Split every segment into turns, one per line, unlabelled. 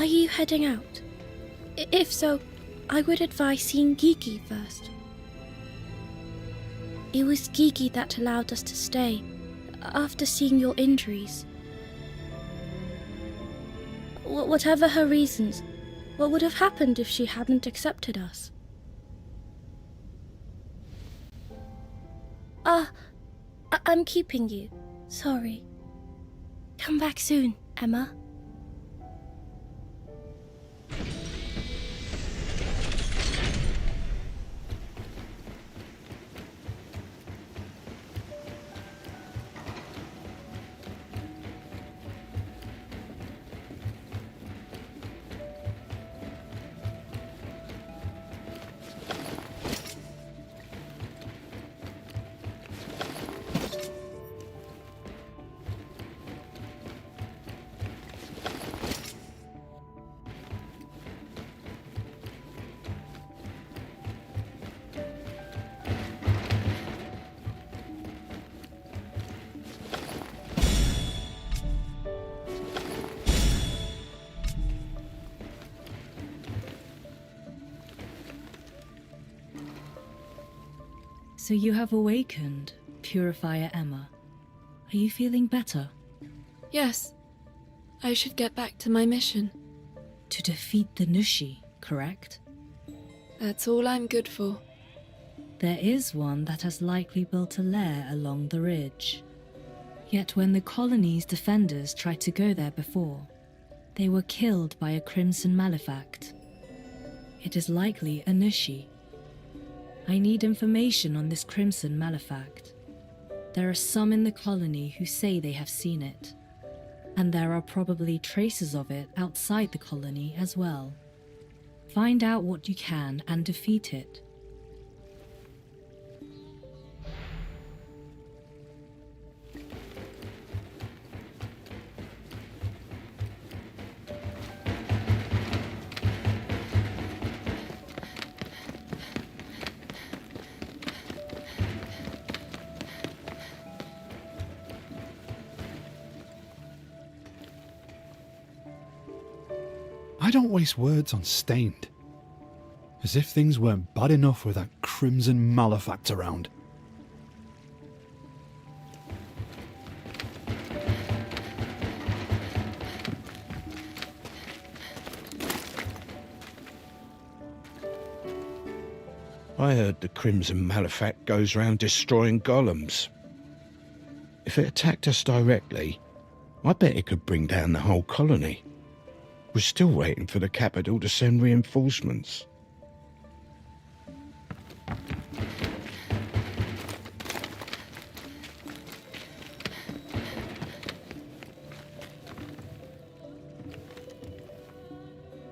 Are you heading out? If so, I would advise seeing Gigi first. It was Gigi that allowed us to stay, after seeing your injuries. Whatever her reasons, what would have happened if she hadn't accepted us? I'm keeping you. Sorry. Come back soon, Emma.
So you have awakened, Purifier Emma. Are you feeling better?
Yes. I should get back to my mission.
To defeat the Nushi, correct?
That's all I'm good for.
There is one that has likely built a lair along the ridge. Yet when the colony's defenders tried to go there before, they were killed by a crimson malefact. It is likely a Nushi. I need information on this crimson malefact. There are some in the colony who say they have seen it, and there are probably traces of it outside the colony as well. Find out what you can and defeat it.
I don't waste words on stained. As if things weren't bad enough with that crimson malefact around.
I heard the crimson malefact goes round destroying golems. If it attacked us directly, I bet it could bring down the whole colony. We're still waiting for the capital to send reinforcements.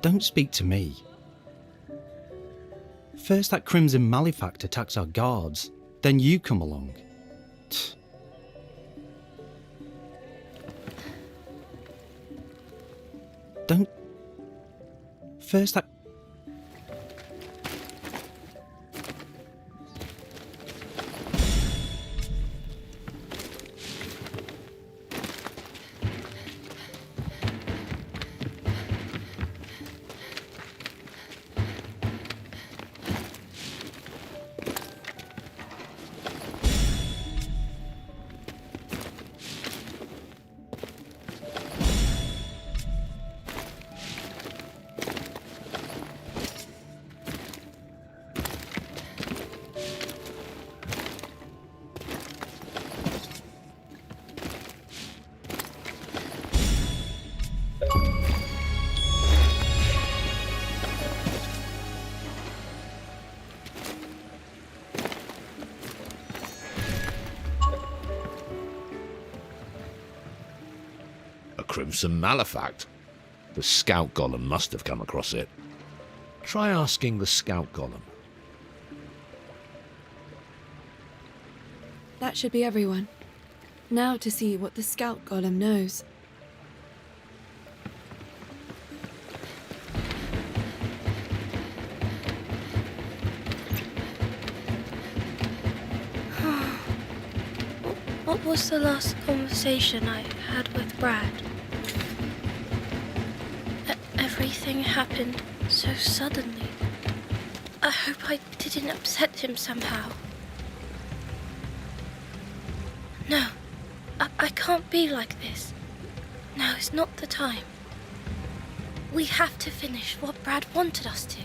Don't speak to me. First that crimson malefact attacks our guards, then you come along. Don't... First that...
Crimson malefact. The scout golem must have come across it. Try asking the scout golem.
That should be everyone. Now to see what the scout golem knows.
What was the last conversation I had with Brad? Everything happened so suddenly. I hope I didn't upset him somehow. No, I can't be like this. Now is not the time. We have to finish what Brad wanted us to.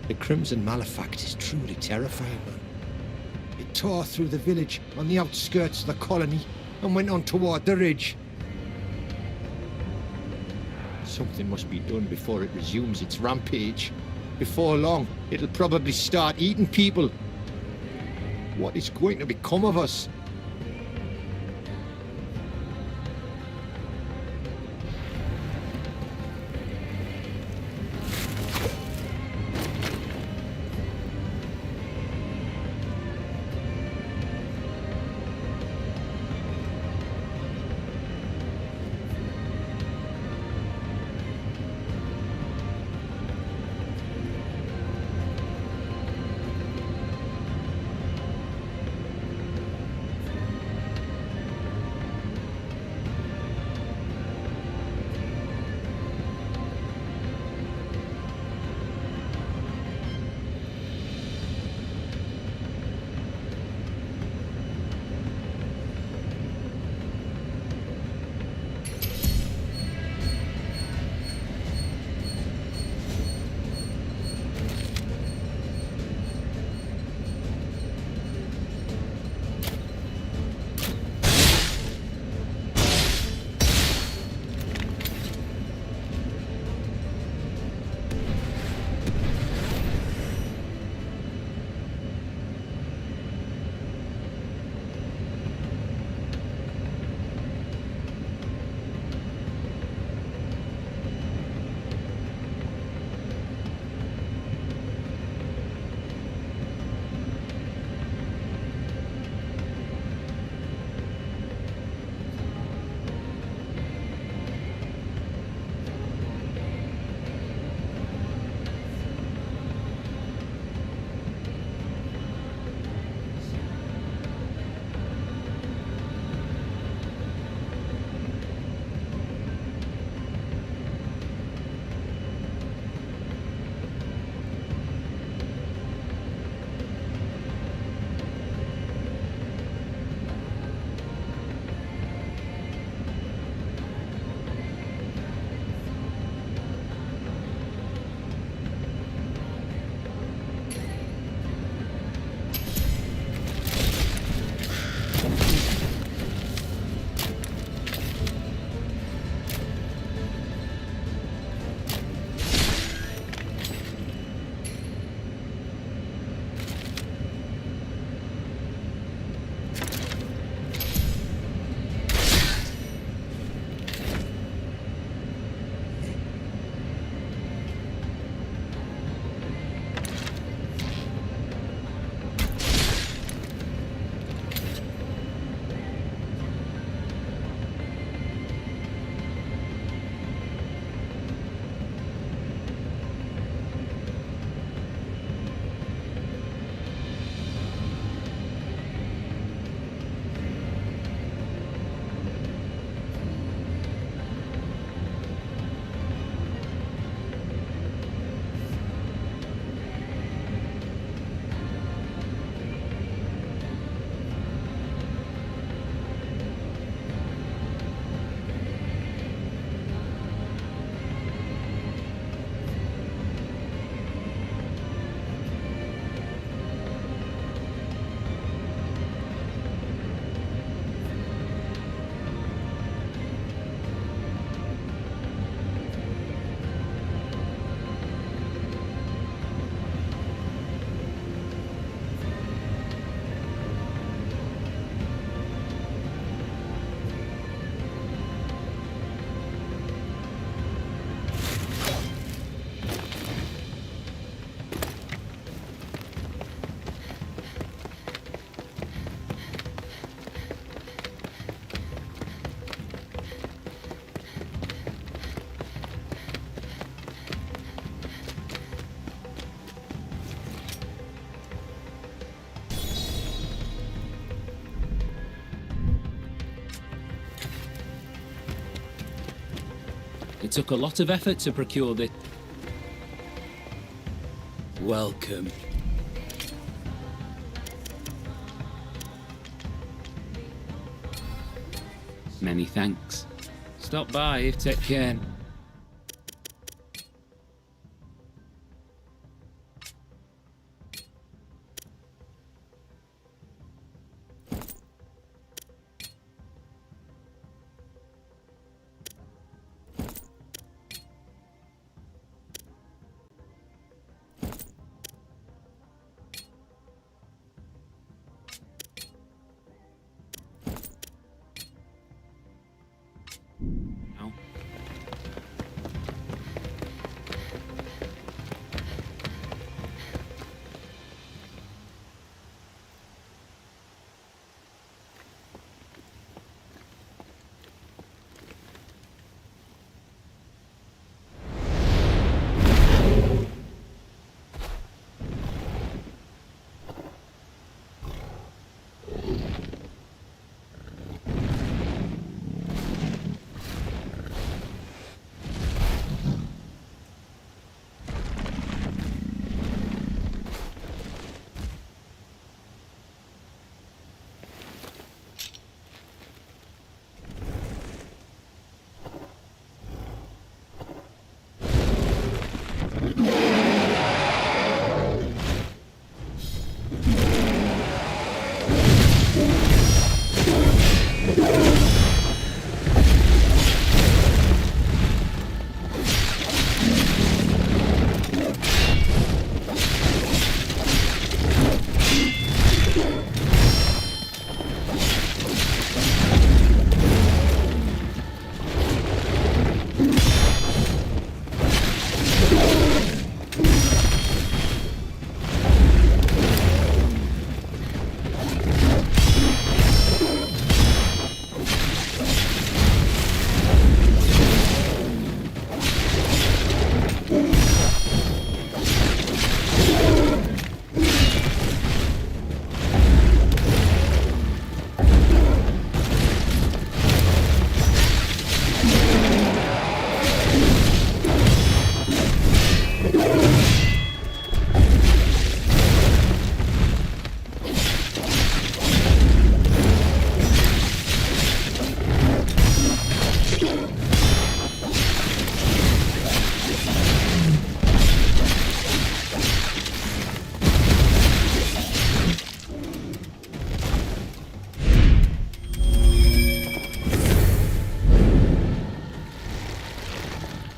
The Crimson Malefact is truly terrifying, man. It tore through the village on the outskirts of the colony and went on toward the ridge. Something must be done before it resumes its rampage. Before long, it'll probably start eating people. What is going to become of us?
It took a lot of effort to procure this. Welcome. Many thanks. Stop by if take care.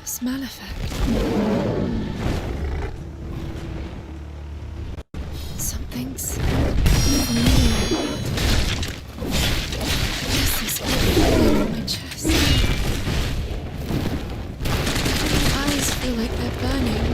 Smell effect. Something's familiar. This is feeling in my chest. My eyes feel like they're burning.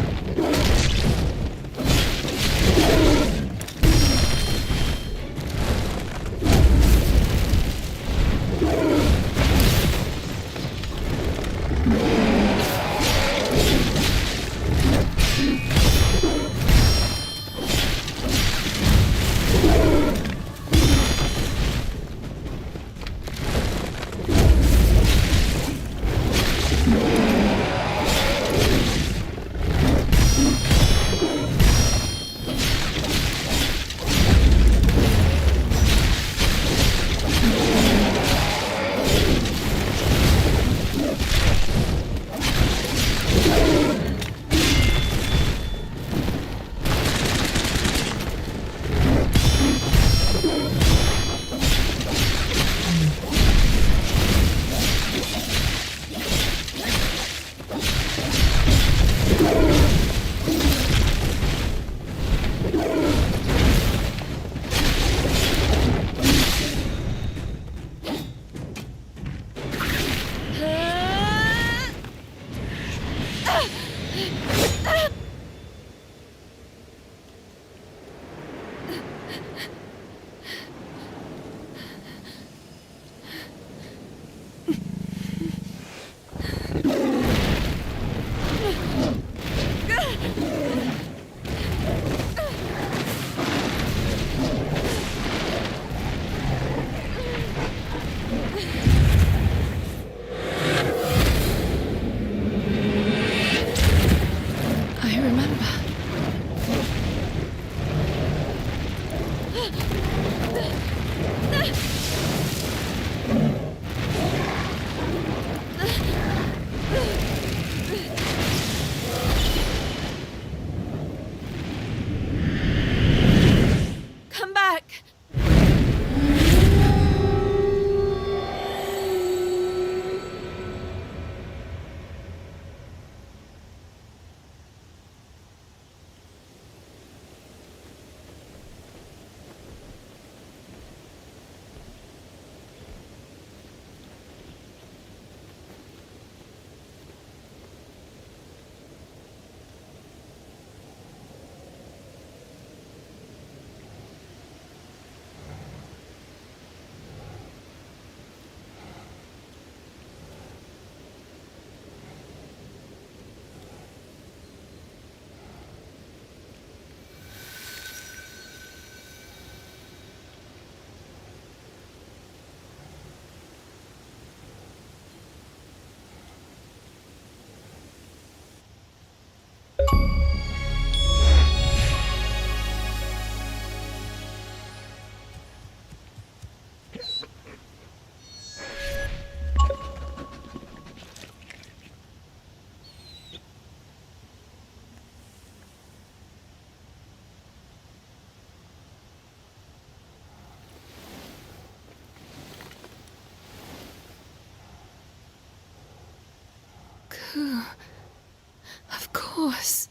course.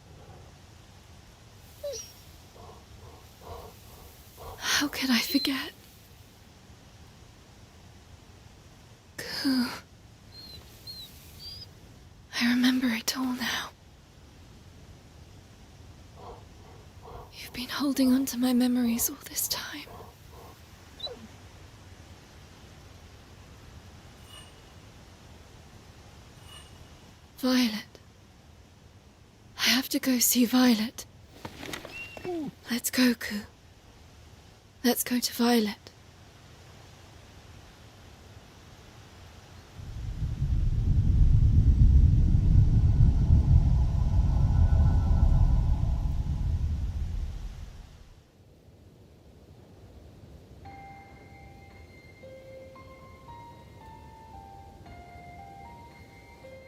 How could I forget? Ku. I remember it all now. You've been holding on to my memories all this time. Violet. I have to go see Violet. Let's go, Ku. Let's go to Violet.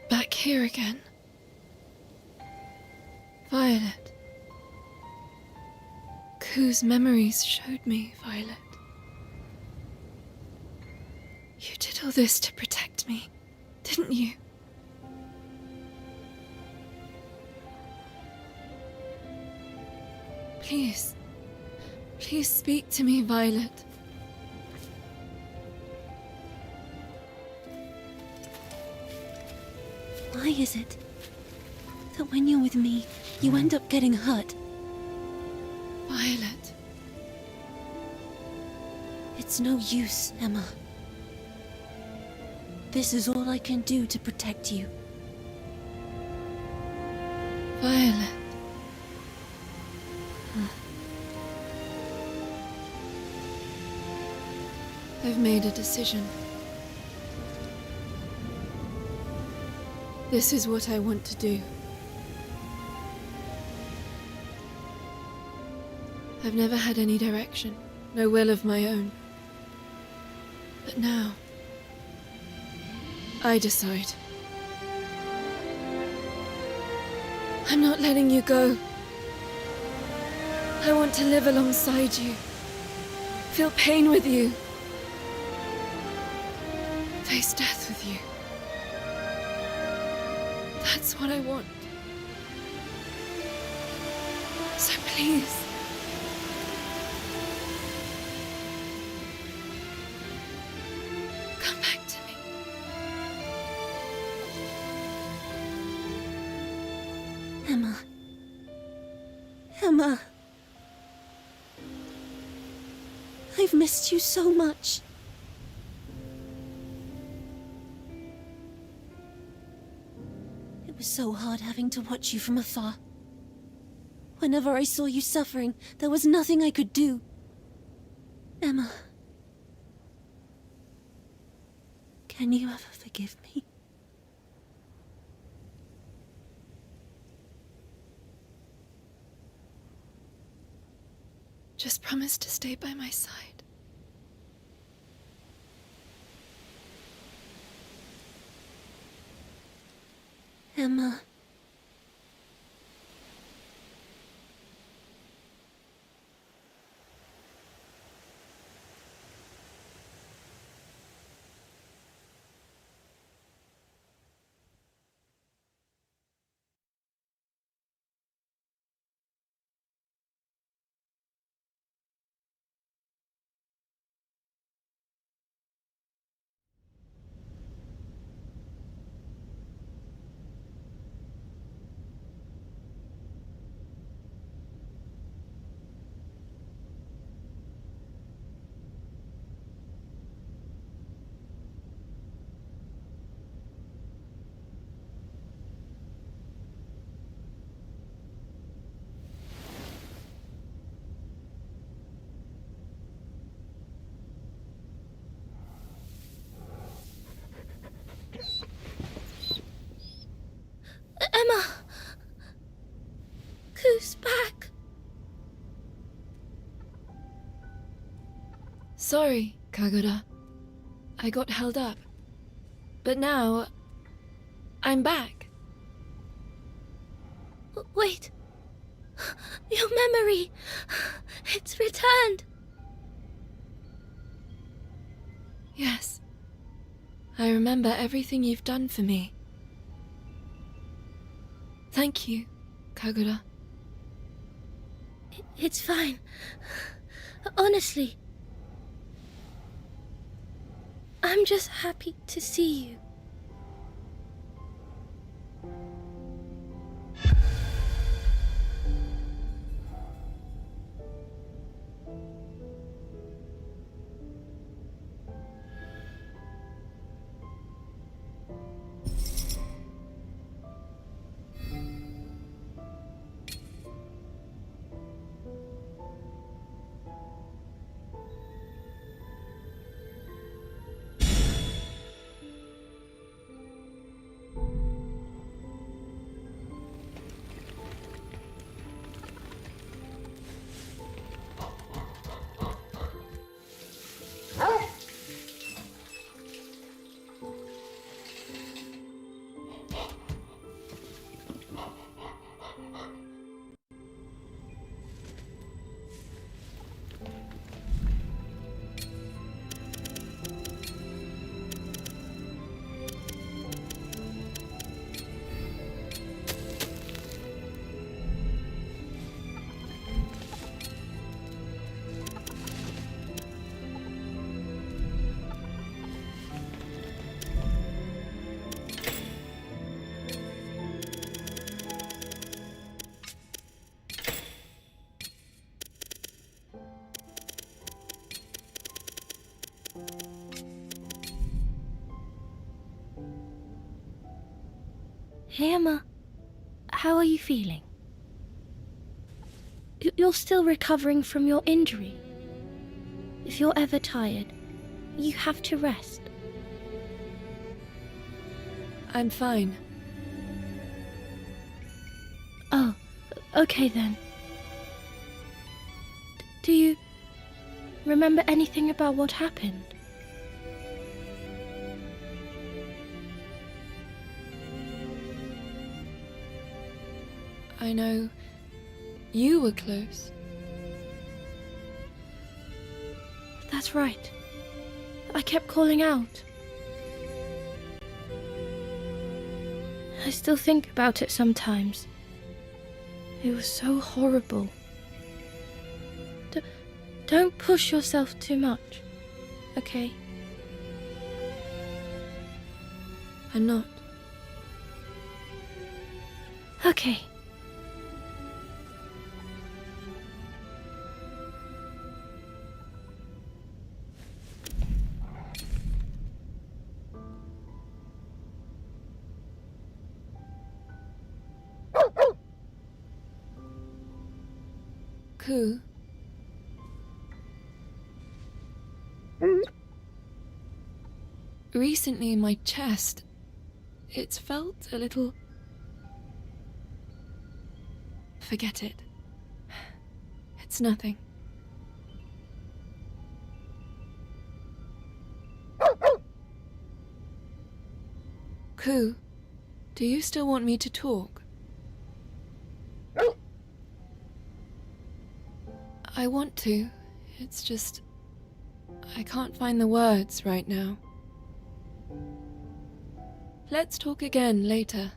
Back here again. Violet. Ku's memories showed me, Violet. You did all this to protect me, didn't you? Please. Please speak to me, Violet.
Why is it that when you're with me, you end up getting hurt?
Violet.
It's no use, Emma. This is all I can do to protect you.
Violet. I've made a decision. This is what I want to do. I've never had any direction, no will of my own. But now, I decide. I'm not letting you go. I want to live alongside you, feel pain with you, face death with you. That's what I want. So please, come back to me.
Emma. Emma. I've missed you so much. It was so hard having to watch you from afar. Whenever I saw you suffering, there was nothing I could do. Emma. Can you ever forgive me?
Just promise to stay by my side.
Emma.
Emma! Ku's back.
Sorry, Kagura. I got held up. But now, I'm back.
Wait. Your memory. It's returned.
Yes. I remember everything you've done for me. Thank you Kagura.
It's fine. Honestly. I'm just happy to see you. Hey, Emma. How are you feeling? You're still recovering from your injury. If you're ever tired, you have to rest.
I'm fine.
Oh, okay then. Do you remember anything about what happened?
I know you were close.
That's right. I kept calling out. I still think about it sometimes. It was so horrible. Don't push yourself too much, okay?
I'm not.
Okay.
Ku. Recently in my chest, it's felt a little... Forget it. It's nothing. Ku, do you still want me to talk? I want to. It's just... I can't find the words right now. Let's talk again later.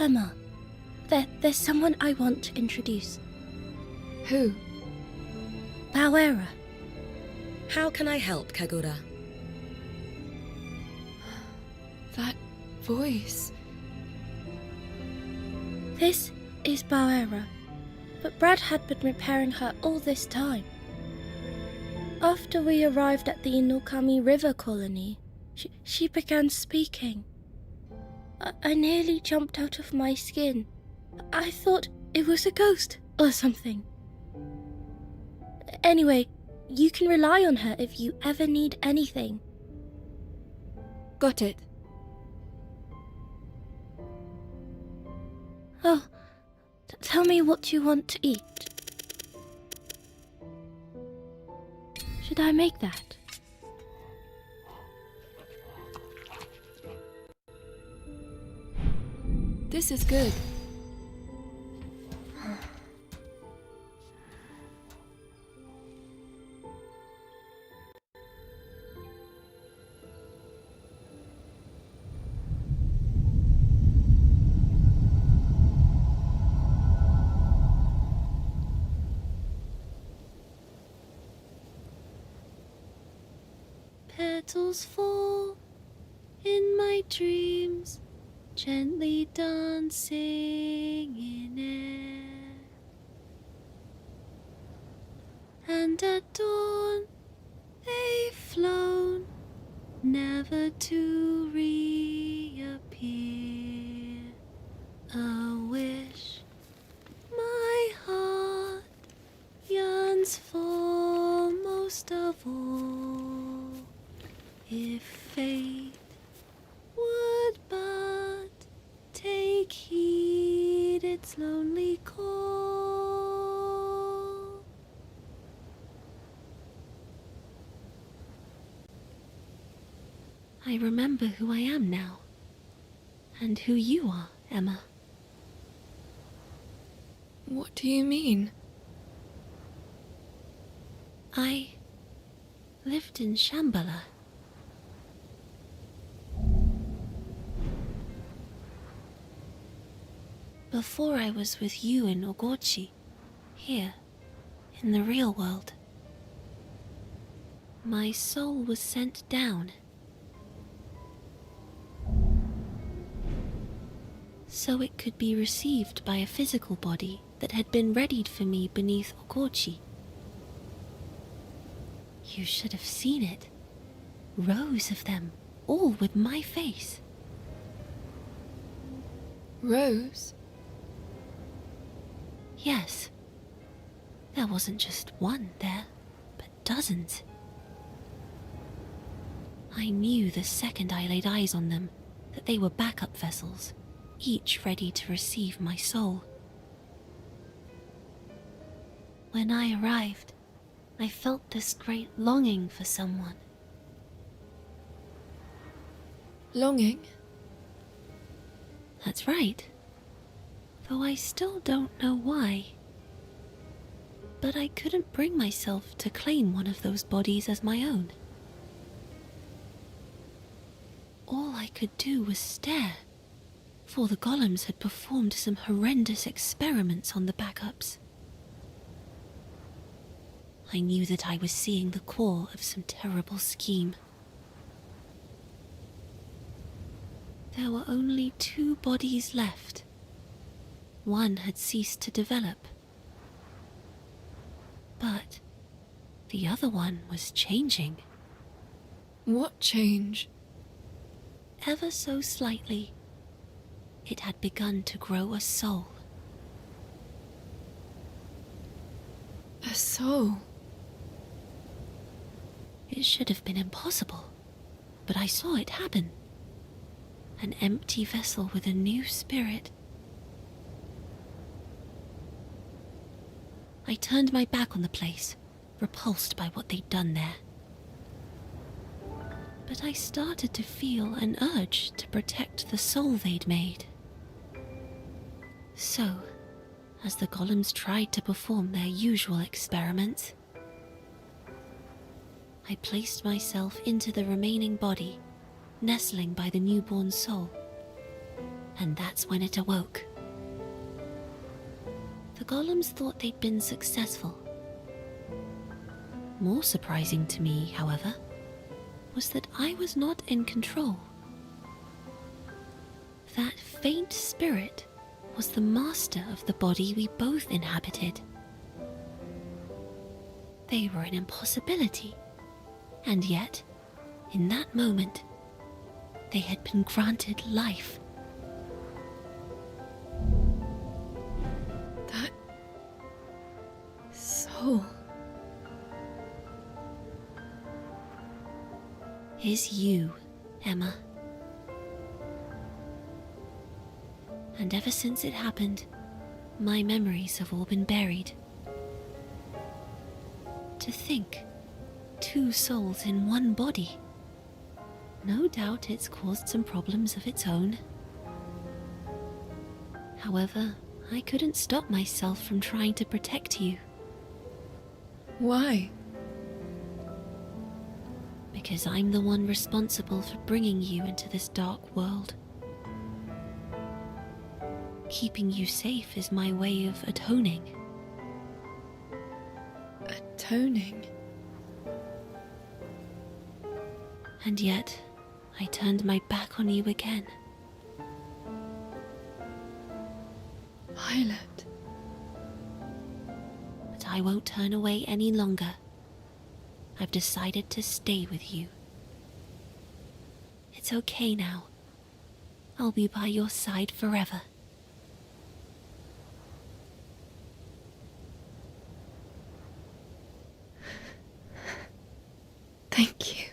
Emma, there's someone I want to introduce.
Who?
Bauera.
How can I help, Kagura?
That voice.
This is Bauera, but Brad had been repairing her all this time. After we arrived at the Inokami River colony, she began speaking. I nearly jumped out of my skin. I thought it was a ghost or something. Anyway, you can rely on her if you ever need anything.
Got it.
Oh, tell me what you want to eat. Should I make that?
This is good.
Petals fall in my dreams, gently dancing in air. And at dawn they've flown, never to reappear. A wish my heart yearns for most of all. If fate would but take heed its lonely call. I remember who I am now, and who you are, Emma.
What do you mean?
I lived in Shambhala. Before I was with you in Ogochi, here, in the real world. My soul was sent down, so it could be received by a physical body that had been readied for me beneath Ogochi. You should have seen it. Rows of them, all with my face.
Rose?
Yes. There wasn't just one there, but dozens. I knew the second I laid eyes on them that they were backup vessels, each ready to receive my soul. When I arrived, I felt this great longing for someone.
Longing?
That's right. Though I still don't know why. But I couldn't bring myself to claim one of those bodies as my own. All I could do was stare, for the golems had performed some horrendous experiments on the backups. I knew that I was seeing the core of some terrible scheme. There were only 2 bodies left. One had ceased to develop. But the other one was changing.
What change?
Ever so slightly, it had begun to grow a soul.
A soul?
It should have been impossible, but I saw it happen. An empty vessel with a new spirit. I turned my back on the place, repulsed by what they'd done there. But I started to feel an urge to protect the soul they'd made. So, as the golems tried to perform their usual experiments, I placed myself into the remaining body, nestling by the newborn soul. and that's when it awoke. The golems thought they'd been successful. More surprising to me, however, was that I was not in control. That faint spirit was the master of the body we both inhabited. They were an impossibility, and yet, in that moment, they had been granted life.
That soul
is you, Emma. And ever since it happened, my memories have all been buried. To think, 2 souls in one body. No doubt it's caused some problems of its own. However, I couldn't stop myself from trying to protect you.
Why?
Because I'm the one responsible for bringing you into this dark world. Keeping you safe is my way of atoning.
Atoning?
And yet, I turned my back on you again.
Violet.
But I won't turn away any longer. I've decided to stay with you. It's okay now. I'll be by your side forever.
Thank you.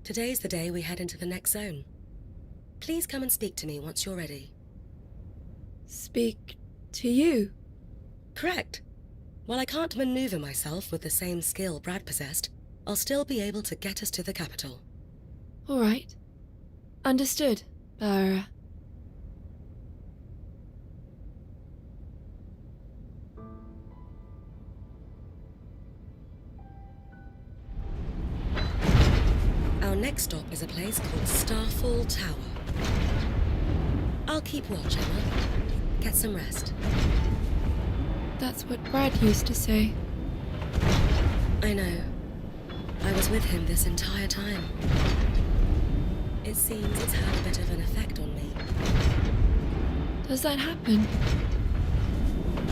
Today's the day we head into the next zone. Please come and speak to me once you're ready.
Speak to you?
Correct. While I can't maneuver myself with the same skill Brad possessed, I'll still be able to get us to the capital.
All right. Understood, Barbara.
Our next stop is a place called Starfall Tower. I'll keep watch, Emma. Get some rest.
That's what Brad used to say.
I know. I was with him this entire time. It seems it's had a bit of an effect on me.
Does that happen?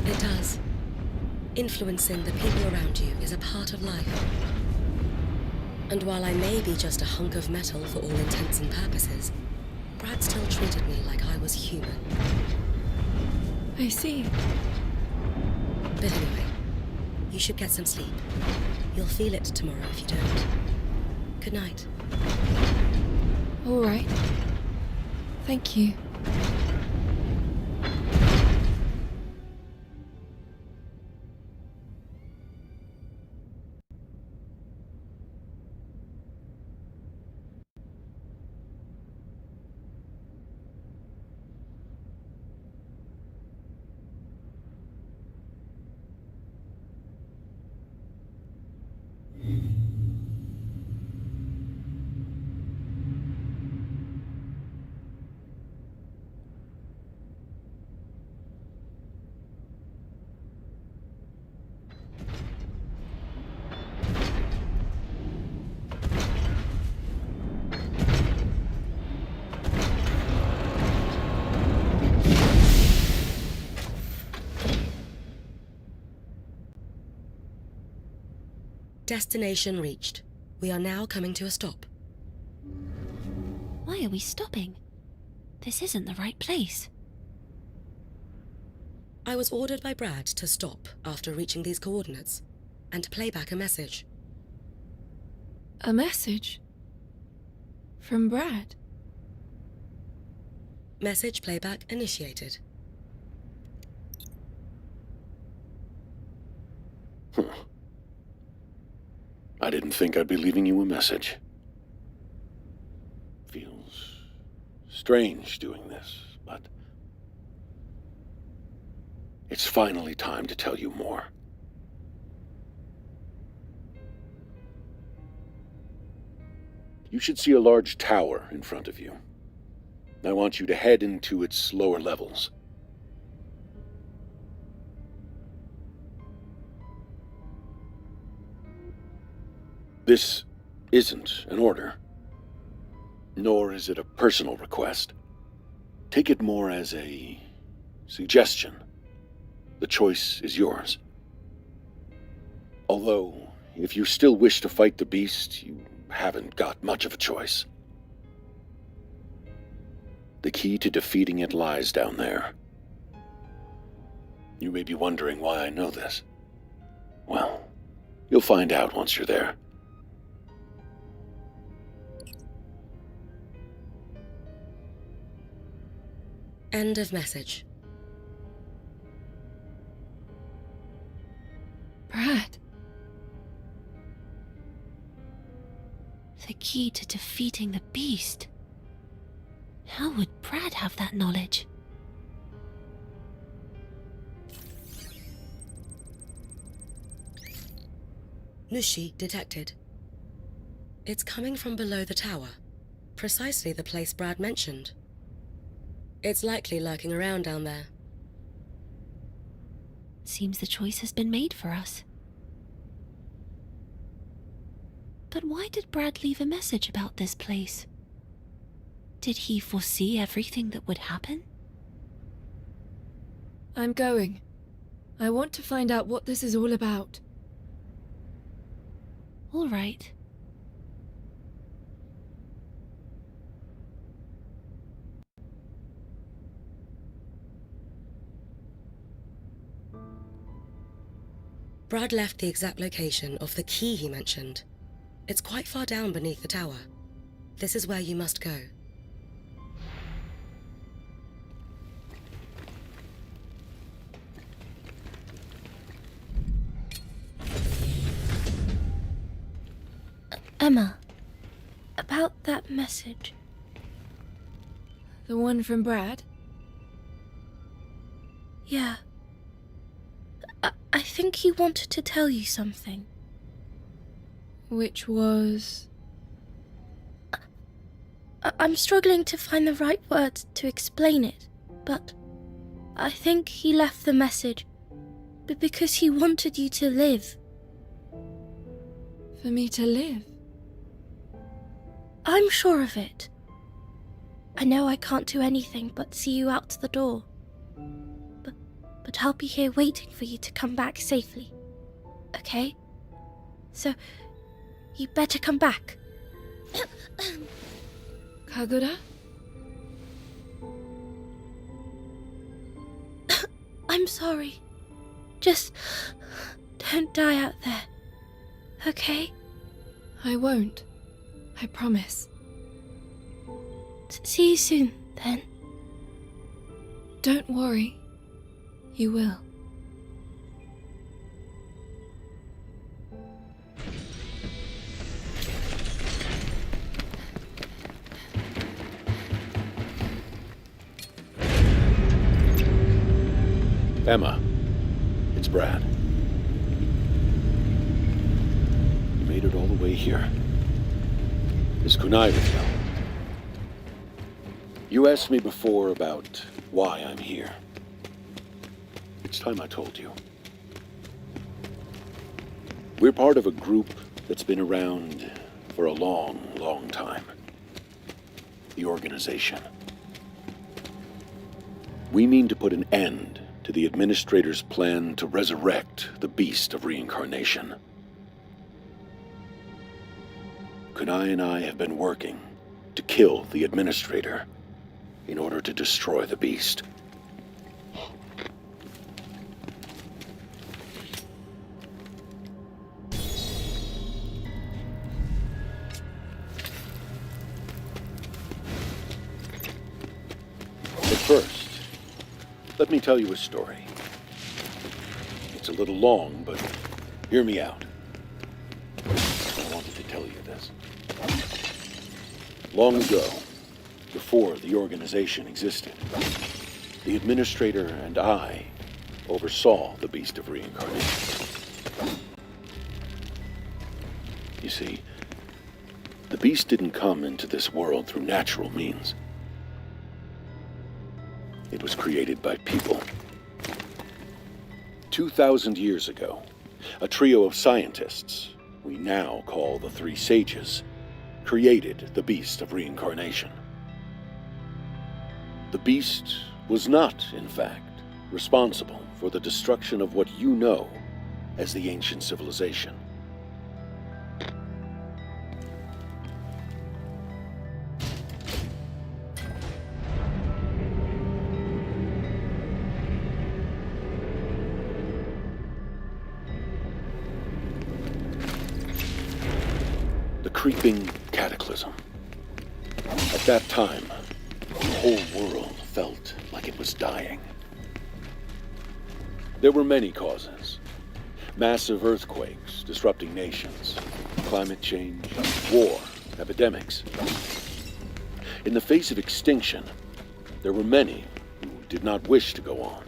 It does. Influencing the people around you is a part of life. And while I may be just a hunk of metal for all intents and purposes, Brad still treated me like I was human.
I see.
But anyway, you should get some sleep. You'll feel it tomorrow if you don't. Good night.
All right. Thank you.
Destination reached. We are now coming to a stop.
Why are we stopping? This isn't the right place.
I was ordered by Brad to stop after reaching these coordinates, and to play back a message.
A message? From Brad?
Message playback initiated.
I didn't think I'd be leaving you a message. Feels strange doing this, but it's finally time to tell you more. You should see a large tower in front of you. I want you to head into its lower levels. This isn't an order, nor is it a personal request. Take it more as a suggestion. The choice is yours. Although, if you still wish to fight the beast, you haven't got much of a choice. The key to defeating it lies down there. You may be wondering why I know this. Well, you'll find out once you're there.
End of message.
Brad.
The key to defeating the beast. How would Brad have that knowledge?
Nushi detected. It's coming from below the tower, precisely the place Brad mentioned. It's likely lurking around down there.
Seems the choice has been made for us. But why did Brad leave a message about this place? Did he foresee everything that would happen?
I'm going. I want to find out what this is all about.
All right.
Brad left the exact location of the key he mentioned. It's quite far down beneath the tower. This is where you must go.
Emma, about that message.
The one from Brad?
Yeah. I think he wanted to tell you something.
Which was...
I'm struggling to find the right words to explain it, but I think he left the message because he wanted you to live.
For me to live?
I'm sure of it. I know I can't do anything but see you out the door. But I'll be here waiting for you to come back safely. Okay? So, you better come back.
Kagura?
I'm sorry. Just don't die out there. Okay?
I won't. I promise.
See you soon, then.
Don't worry. You will.
Emma, it's Brad. You made it all the way here. Is Kunai with you? You asked me before about why I'm here. It's time I told you. We're part of a group that's been around for a long, long time. The organization. We mean to put an end to the administrator's plan to resurrect the beast of reincarnation. Kunai and I have been working to kill the administrator in order to destroy the beast. But first, let me tell you a story. It's a little long, but Hear me out. I wanted to tell you this. Long ago, before the organization existed, the administrator and I oversaw the Beast of Reincarnation. You see, the beast didn't come into this world through natural means. It was created by people. 2,000 years ago, a trio of scientists, we now call the Three Sages, created the Beast of Reincarnation. The beast was not, in fact, responsible for the destruction of what you know as the ancient civilization. Creeping cataclysm. At that time, the whole world felt like it was dying. There were many causes. Massive earthquakes disrupting nations, climate change, war, epidemics. In the face of extinction, there were many who did not wish to go on.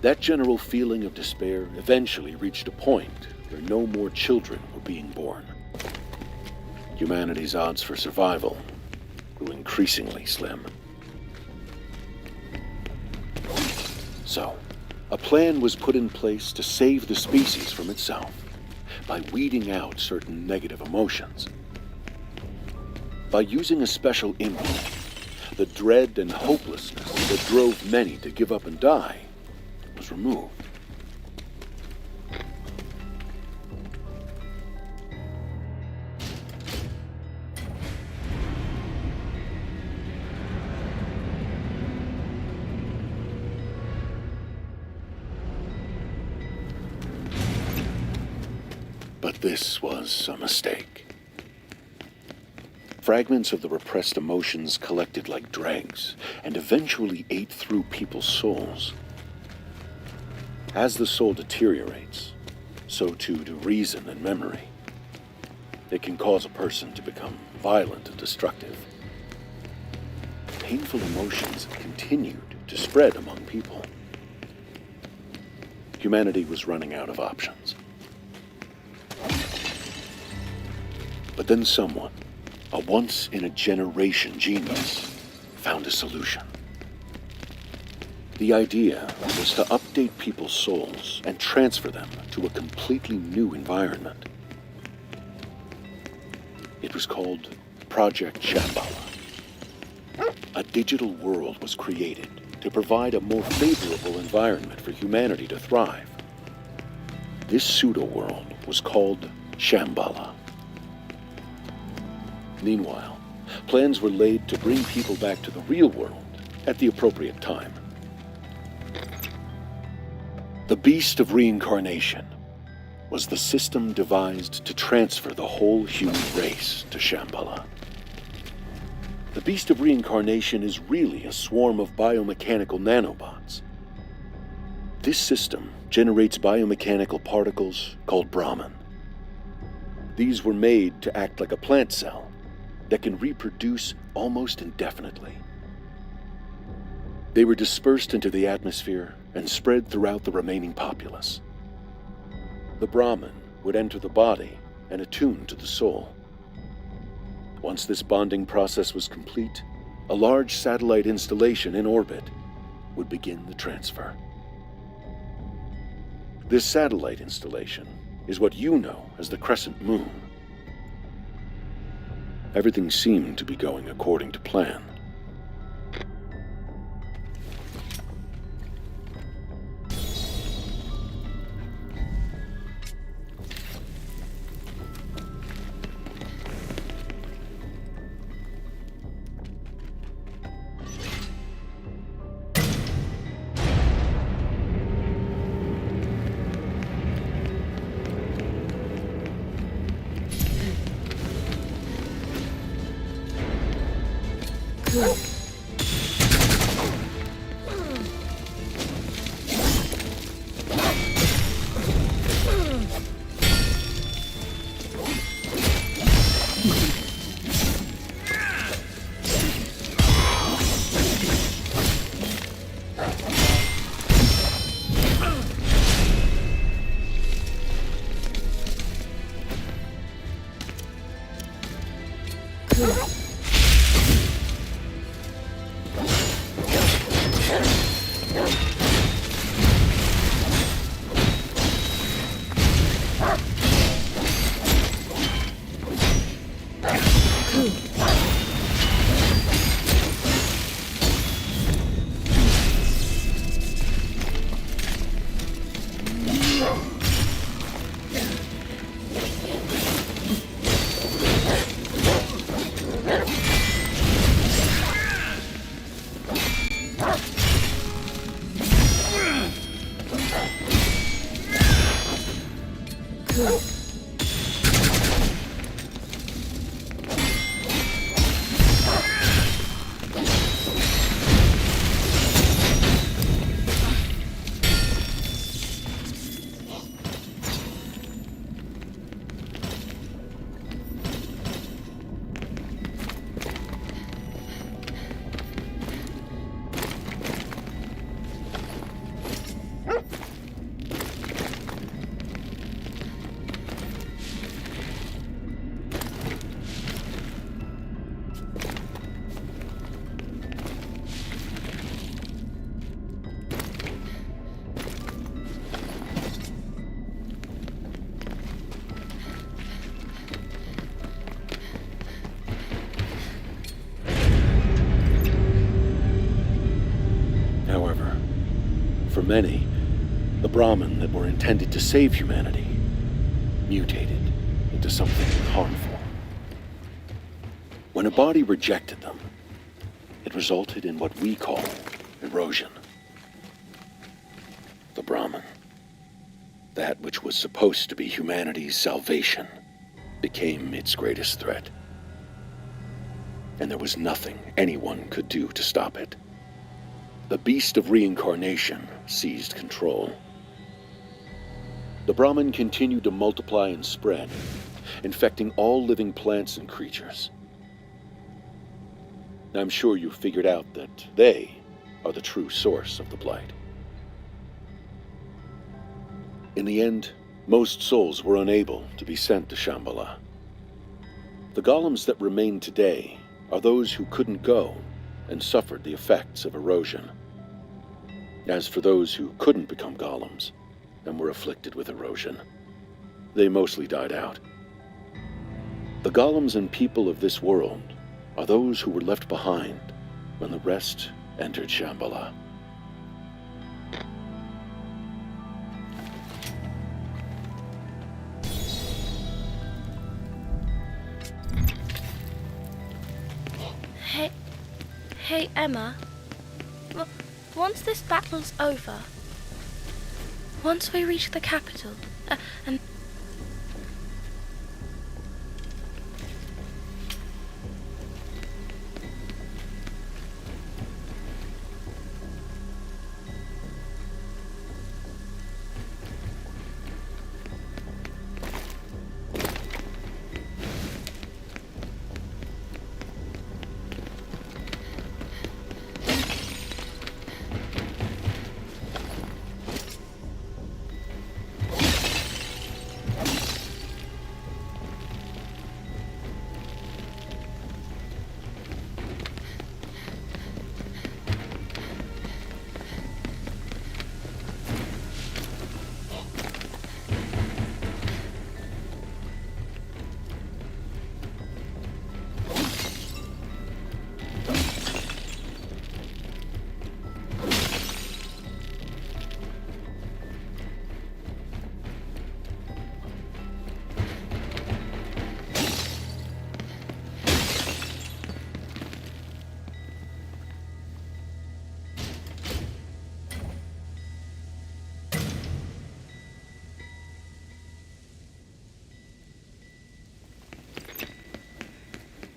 That general feeling of despair eventually reached a point where no more children were being born. Humanity's odds for survival grew increasingly slim. So, a plan was put in place to save the species from itself by weeding out certain negative emotions. By using a special implant, the dread and hopelessness that drove many to give up and die was removed. But this was a mistake. Fragments of the repressed emotions collected like dregs and eventually ate through people's souls. As the soul deteriorates, so too do reason and memory. It can cause a person to become violent and destructive. Painful emotions continued to spread among people. Humanity was running out of options. But then someone, a once-in-a-generation genius, found a solution. The idea was to update people's souls and transfer them to a completely new environment. It was called Project Shambhala. A digital world was created to provide a more favorable environment for humanity to thrive. This pseudo-world was called Shambhala. Meanwhile, plans were laid to bring people back to the real world at the appropriate time. The Beast of Reincarnation was the system devised to transfer the whole human race to Shambhala. The Beast of Reincarnation is really a swarm of biomechanical nanobots. This system generates biomechanical particles called Brahman. These were made to act like a plant cell that can reproduce almost indefinitely. They were dispersed into the atmosphere and spread throughout the remaining populace. The Brahman would enter the body and attune to the soul. Once this bonding process was complete, a large satellite installation in orbit would begin the transfer. This satellite installation is what you know as the Crescent Moon. Everything seemed to be going according to plan. However, for many, the Brahmin that were intended to save humanity mutated into something harmful. When a body rejected them, it resulted in what we call erosion. The Brahmin, that which was supposed to be humanity's salvation, became its greatest threat. And there was nothing anyone could do to stop it. The beast of reincarnation seized control. The Brahmin continued to multiply and spread, infecting all living plants and creatures. I'm sure you've figured out that they are the true source of the blight. In the end, most souls were unable to be sent to Shambhala. The golems that remain today are those who couldn't go and suffered the effects of erosion. As for those who couldn't become golems and were afflicted with erosion, they mostly died out. The golems and people of this world are those who were left behind when the rest entered Shambhala.
Hey, Emma. Once this battle's over, once we reach the capital, and...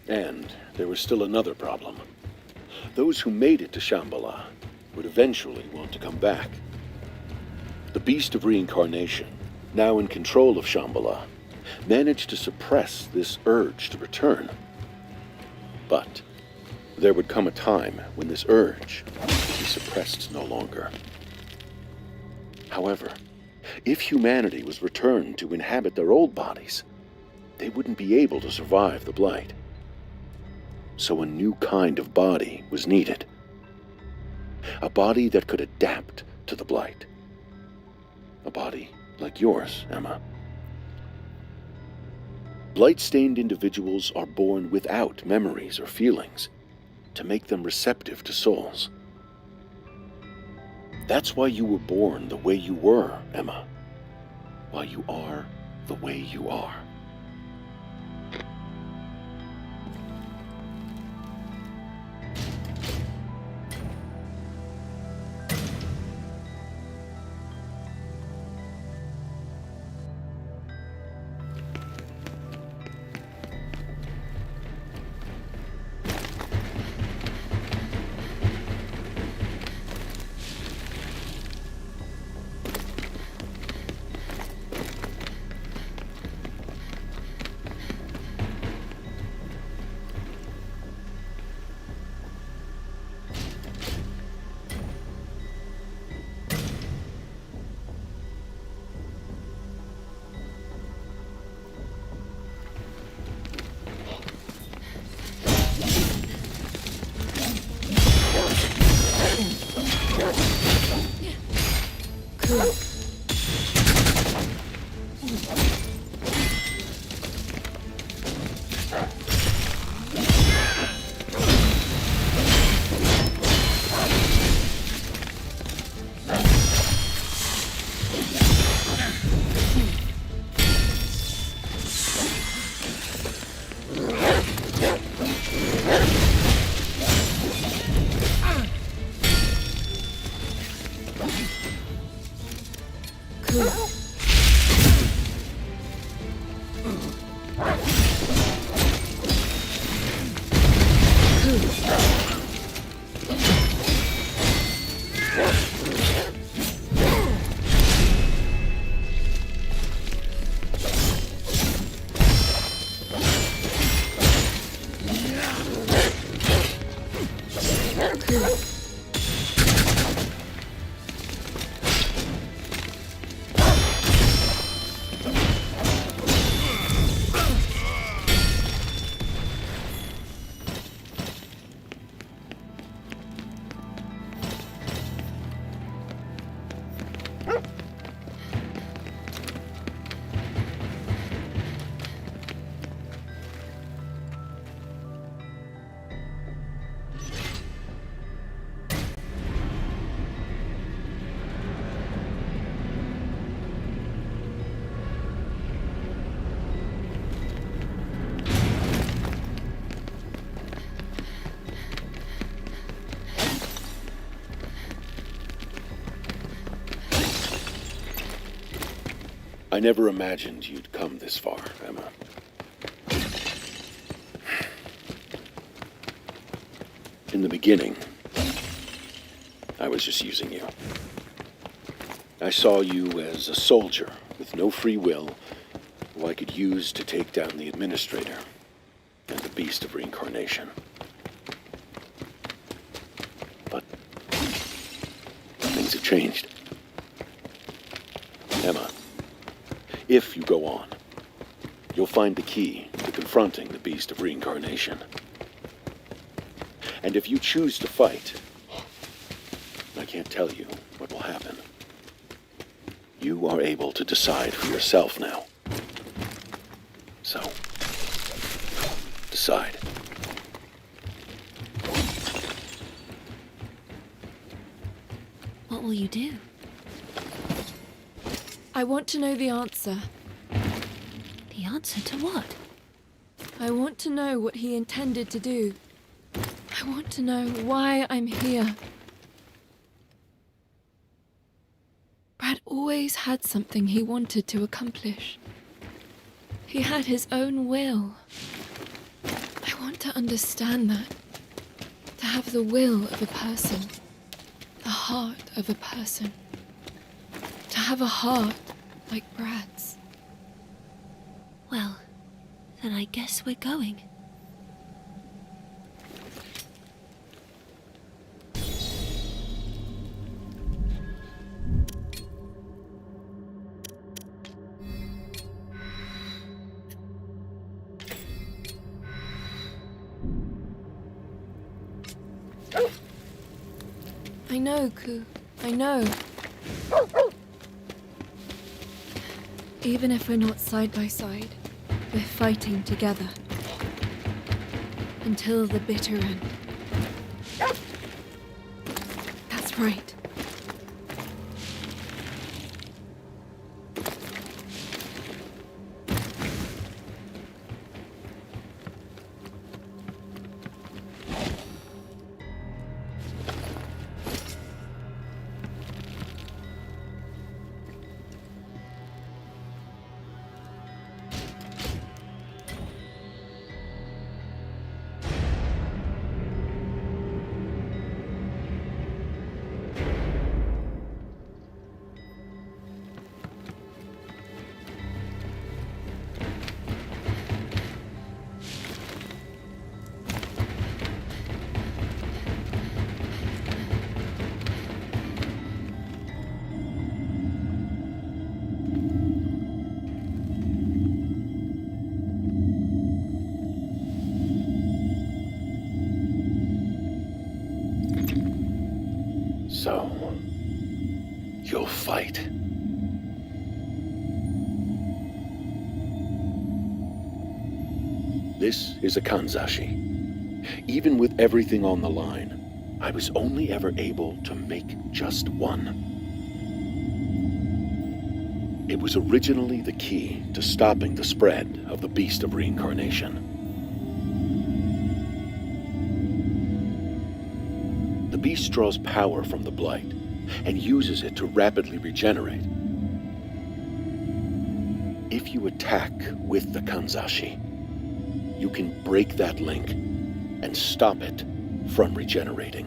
And there was still another problem. Those who made it to Shambhala would eventually want to come back. The beast of reincarnation, now in control of Shambhala, managed to suppress this urge to return. But there would come a time when this urge would be suppressed no longer. However, if humanity was returned to inhabit their old bodies, they wouldn't be able to survive the blight. So a new kind of body was needed. A body that could adapt to the blight. A body like yours, Emma. Blight-stained individuals are born without memories or feelings to make them receptive to souls. That's why you were born the way you were, Emma. Why you are the way you are. I never imagined you'd come this far, Emma. In the beginning, I was just using you. I saw you as a soldier with no free will who I could use to take down the administrator and the beast of reincarnation. But things have changed. Emma, if you go on, you'll find the key to confronting the beast of reincarnation. And if you choose to fight, I can't tell you what will happen. You are able to decide for yourself now. So, decide.
What will you do?
I want to know the answer.
The answer to what?
I want to know what he intended to do. I want to know why I'm here. Brad always had something he wanted to accomplish. He had his own will. I want to understand that. To have the will of a person. The heart of a person. To have a heart like Brad's.
Well, then I guess we're going.
I know, Ku. I know. Even if we're not side by side, we're fighting together. Until the bitter end. That's right.
So, you'll fight. This is a kanzashi. Even with everything on the line, I was only ever able to make just one. It was originally the key to stopping the spread of the beast of reincarnation. The beast draws power from the blight and uses it to rapidly regenerate. If you attack with the kanzashi, you can break that link and stop it from regenerating.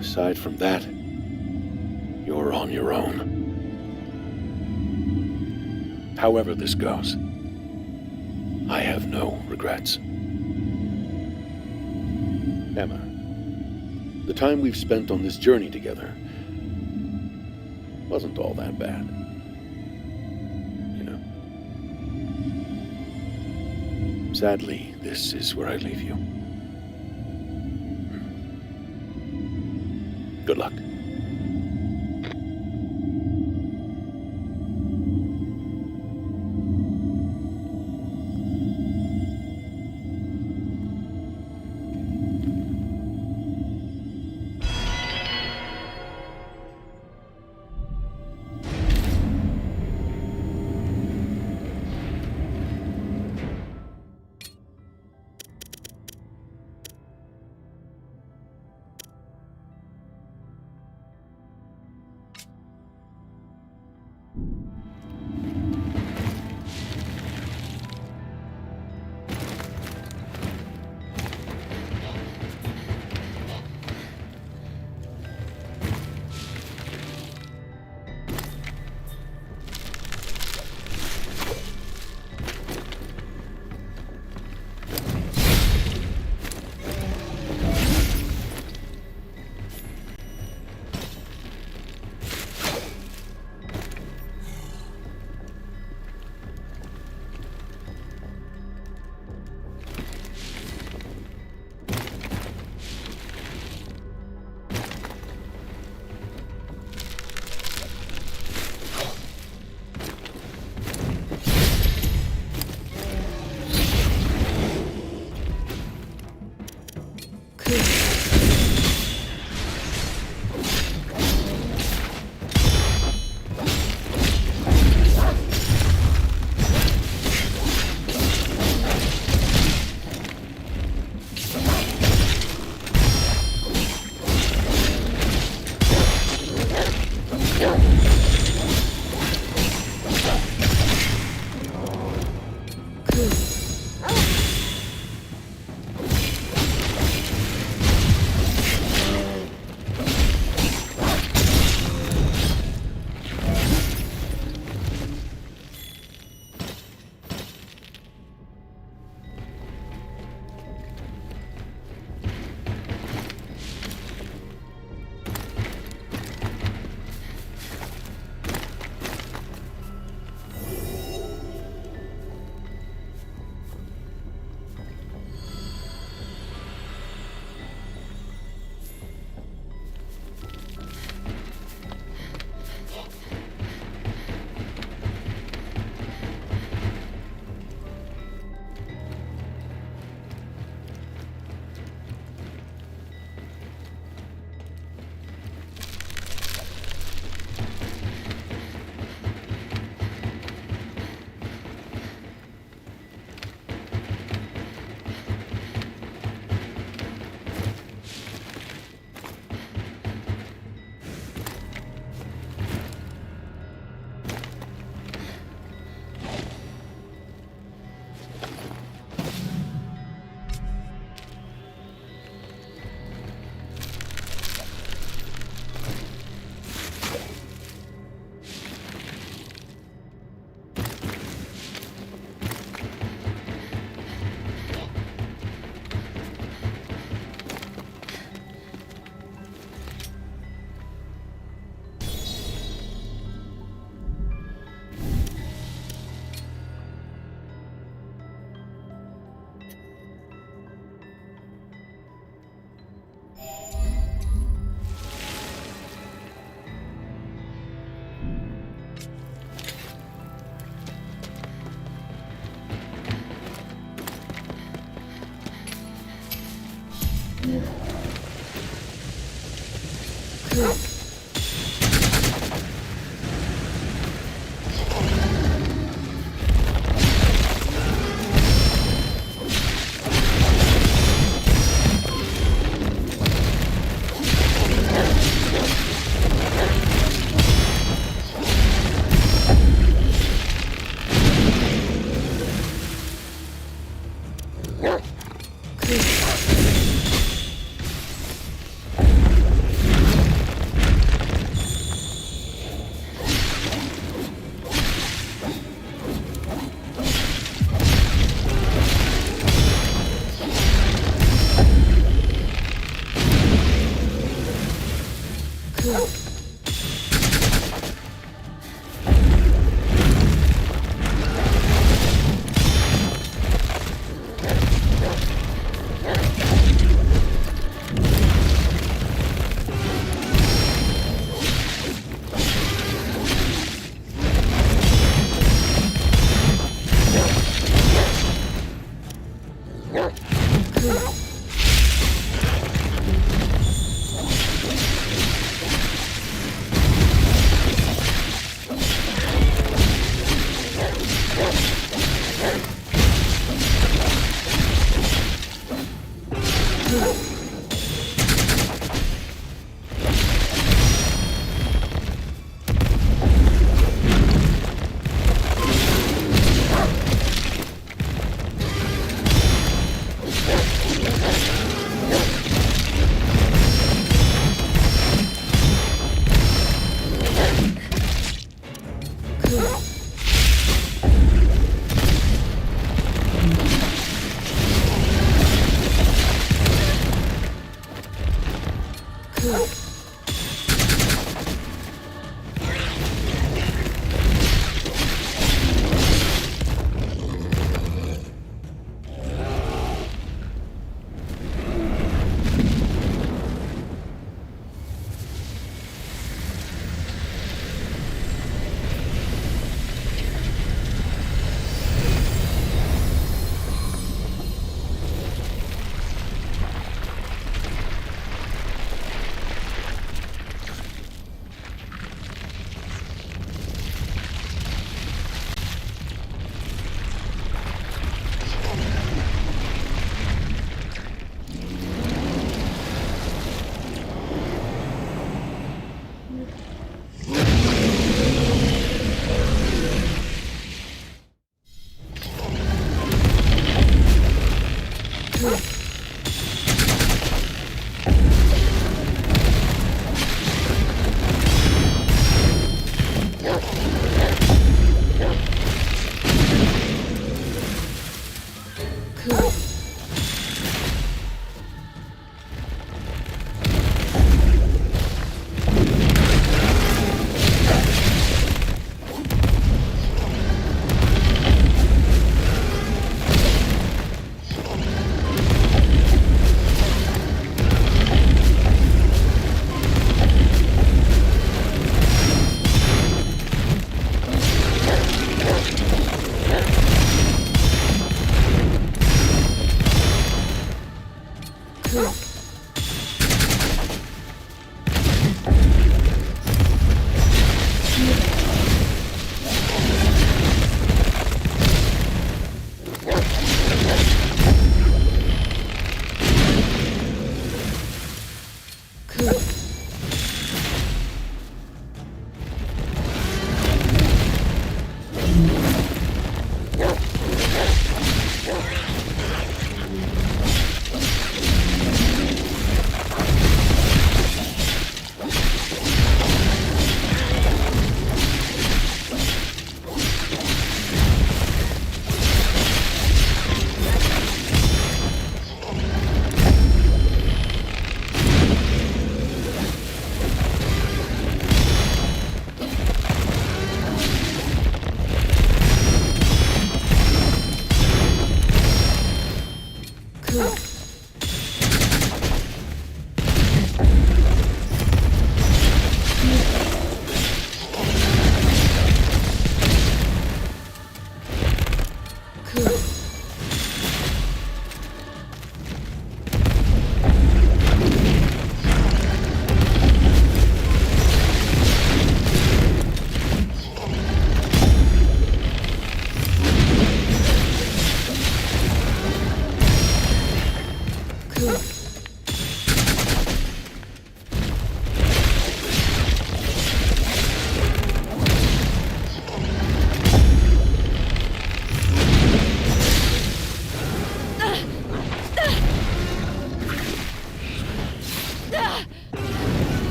Aside from that, you're on your own. However this goes, I have no regrets. Emma, the time we've spent on this journey together wasn't all that bad. You know? Sadly, this is where I leave you. Good luck.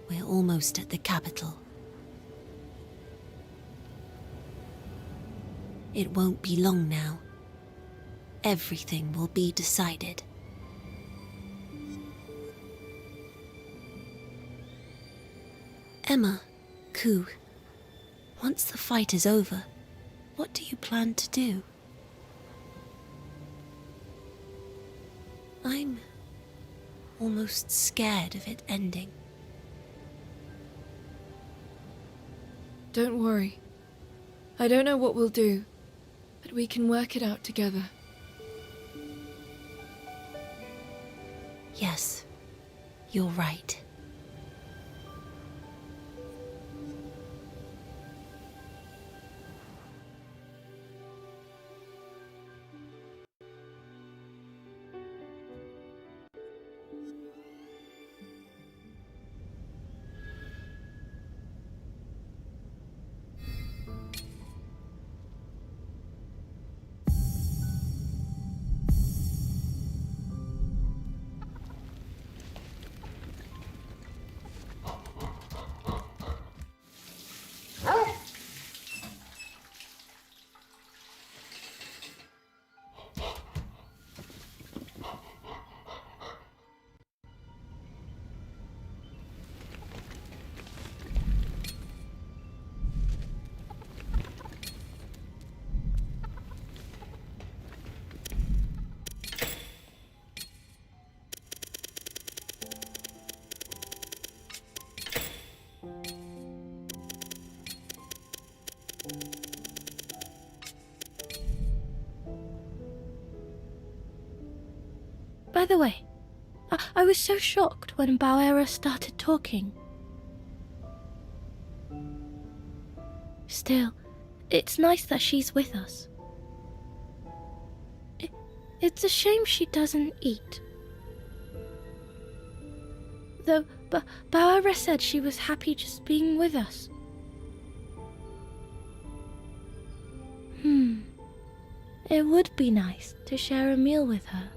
We're almost at the capital. It won't be long now. Everything will be decided. Emma, Ku, once the fight is over, what do you plan to do? I'm almost scared of it ending.
Don't worry. I don't know what we'll do, but we can work it out together.
Yes, you're right.
By the way, I was so shocked when Bauera started talking. Still, it's nice that she's with us. It's a shame she doesn't eat. Though, Bauera said she was happy just being with us. It would be nice to share a meal with her.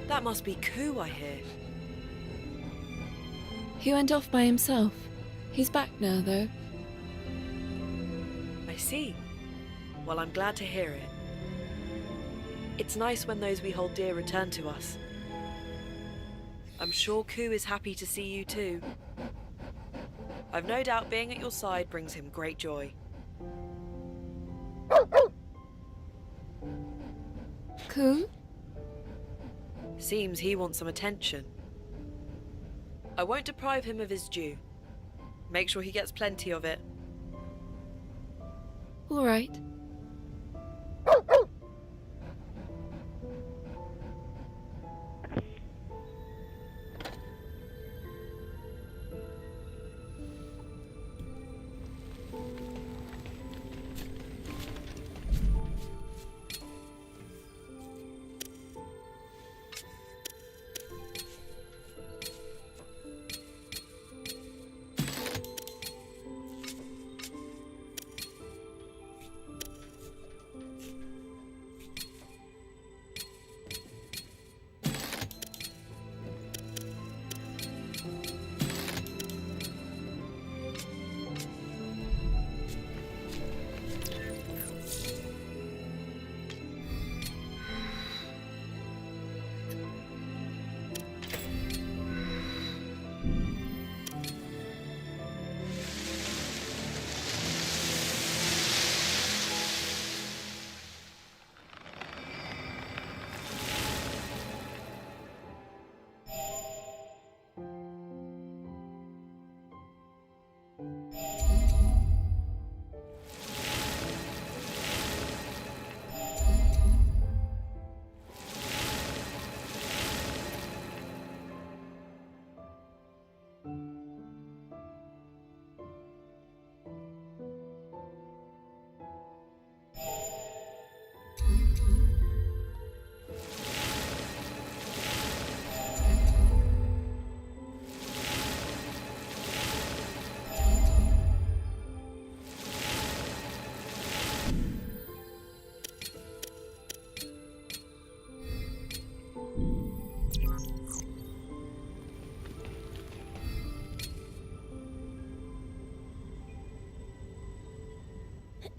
That must be Ku, I hear.
He went off by himself. He's back now, though.
I see. Well, I'm glad to hear it. It's nice when those we hold dear return to us. I'm sure Ku is happy to see you too. I've no doubt being at your side brings him great joy.
Ku?
Seems he wants some attention. I won't deprive him of his due. Make sure he gets plenty of it.
All right.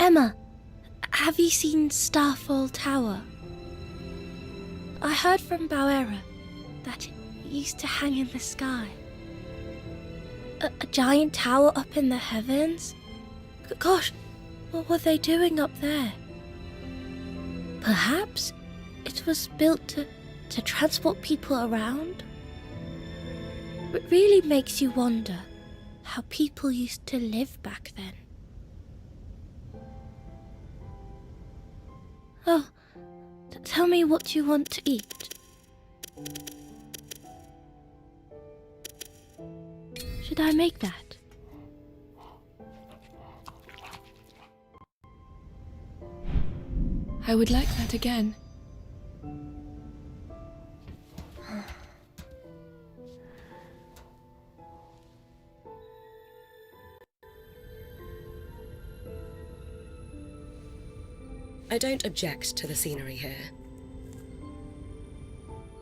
Emma, have you seen Starfall Tower? I heard from Bauera that it used to hang in the sky. A giant tower up in the heavens? Gosh, what were they doing up there? Perhaps it was built to transport people around? It really makes you wonder how people used to live back then. Oh, tell me what you want to eat. Should I make that?
I would like that again.
I don't object to the scenery here.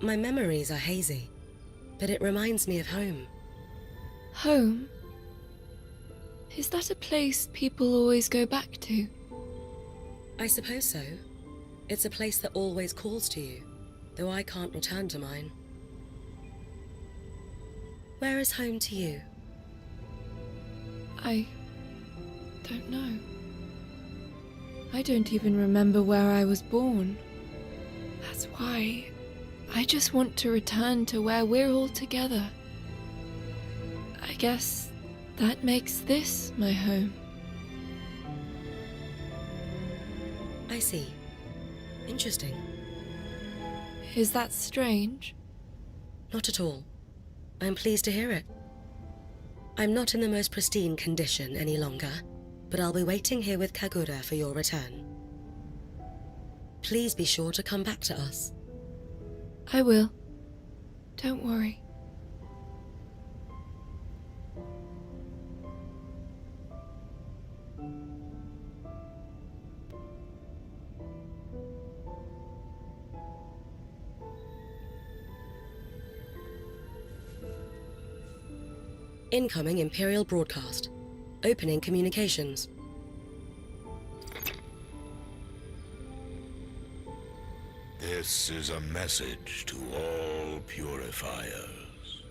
My memories are hazy, but it reminds me of home.
Home? Is that a place people always go back to?
I suppose so. It's a place that always calls to you, though I can't return to mine. Where is home to you?
I don't know. I don't even remember where I was born. That's why I just want to return to where we're all together. I guess that makes this my home.
I see. Interesting.
Is that strange?
Not at all. I'm pleased to hear it. I'm not in the most pristine condition any longer, but I'll be waiting here with Kagura for your return. Please be sure to come back to us.
I will. Don't worry.
Incoming Imperial broadcast. Opening communications.
This is a message to all purifiers.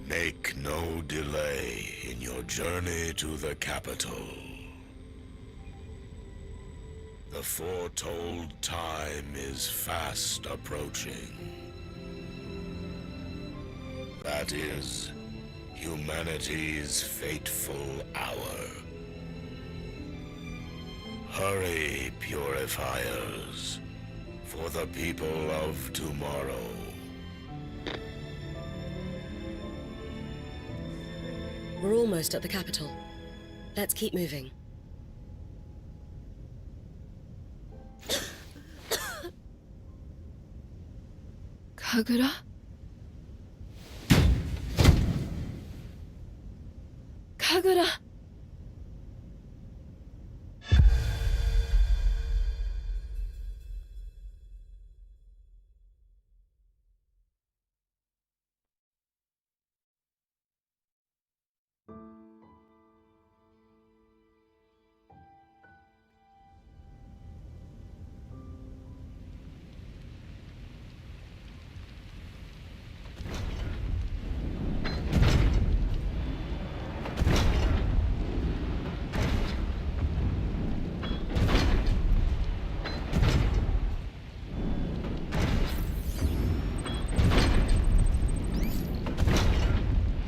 Make no delay in your journey to the capital. The foretold time is fast approaching. That is humanity's fateful hour. Hurry, purifiers, for the people of tomorrow.
We're almost at the capital. Let's keep moving.
Kagura? Kagura!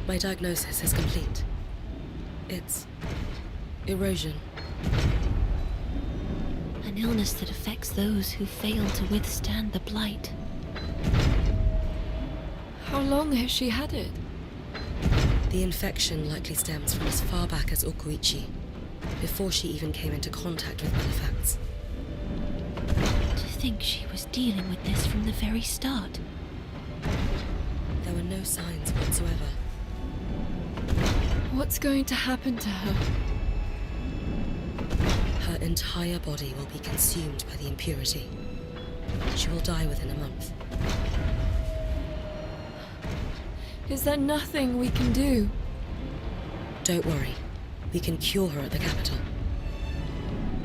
My diagnosis is complete. It's erosion.
An illness that affects those who fail to withstand the blight.
How long has she had it?
The infection likely stems from as far back as Okuichi, before she even came into contact with malefacts.
To think she was dealing with this from the very start.
There were no signs whatsoever.
What's going to happen to her?
Her entire body will be consumed by the impurity. She will die within a month.
Is there nothing we can do?
Don't worry. we can cure her at the capital.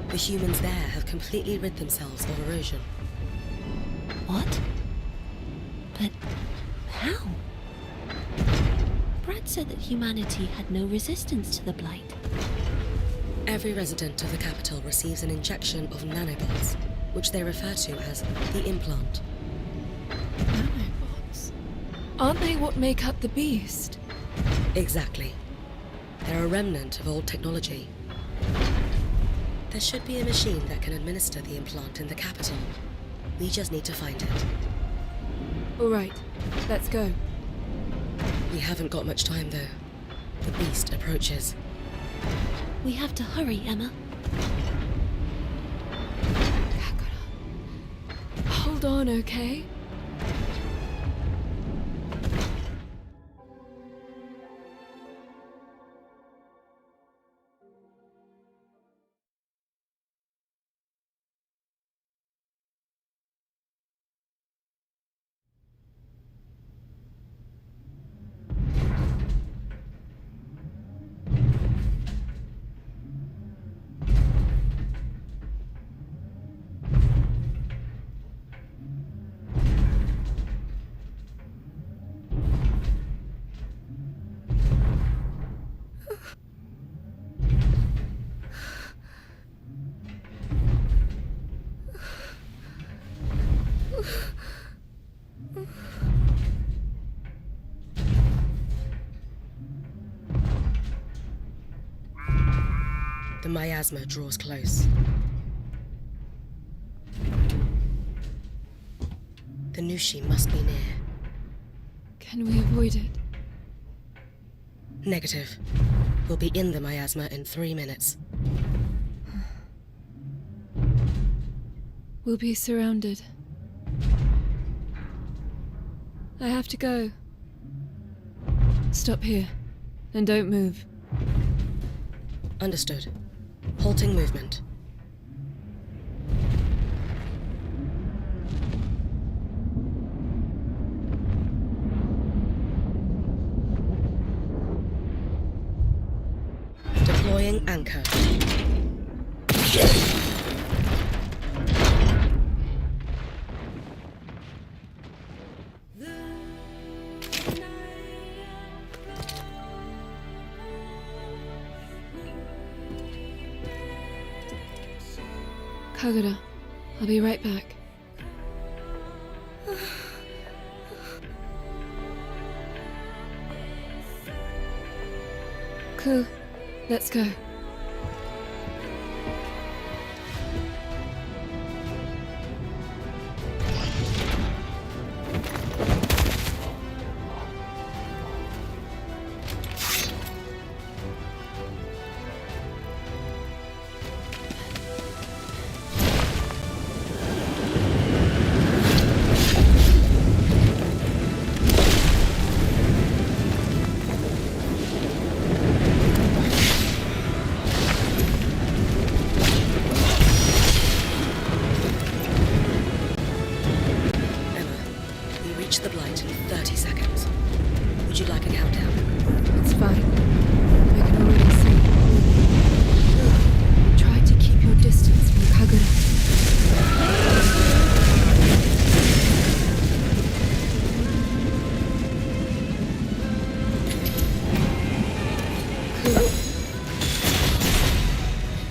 The humans there have completely rid themselves of erosion.
What? But how? Brad said that humanity had no resistance to the Blight.
Every resident of the capital receives an injection of nanobots, which they refer to as the implant.
Nanobots? Aren't they what make up the beast?
Exactly. They're a remnant of old technology. There should be a machine that can administer the implant in the capital. We just need to find it.
All right, let's go.
We haven't got much time, though. The beast approaches.
We have to hurry, Emma.
Hold on, okay?
The miasma draws close. The Nushi must be near.
Can we avoid it?
Negative. We'll be in the miasma in 3 minutes.
We'll be surrounded. I have to go. Stop here, and don't move.
Understood. Halting movement. Deploying anchor.
Kagura, I'll be right back. Cool, let's go.
The Blight in 30 seconds. Would you like a countdown?
It's fine. I can already see. Try to keep your distance from Kagura.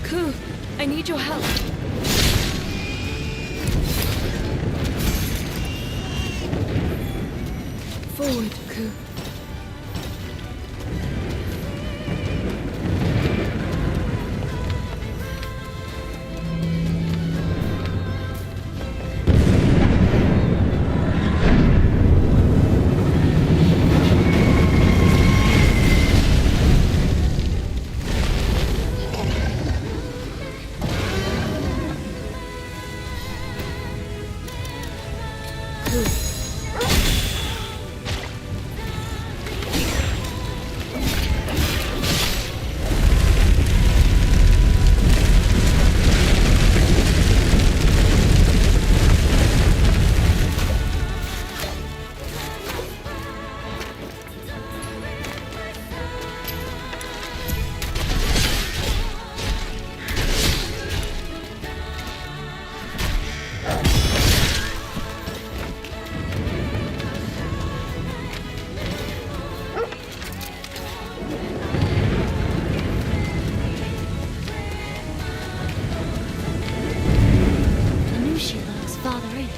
Ku, I need your help. Forward, Ku.
Anushila is farther in.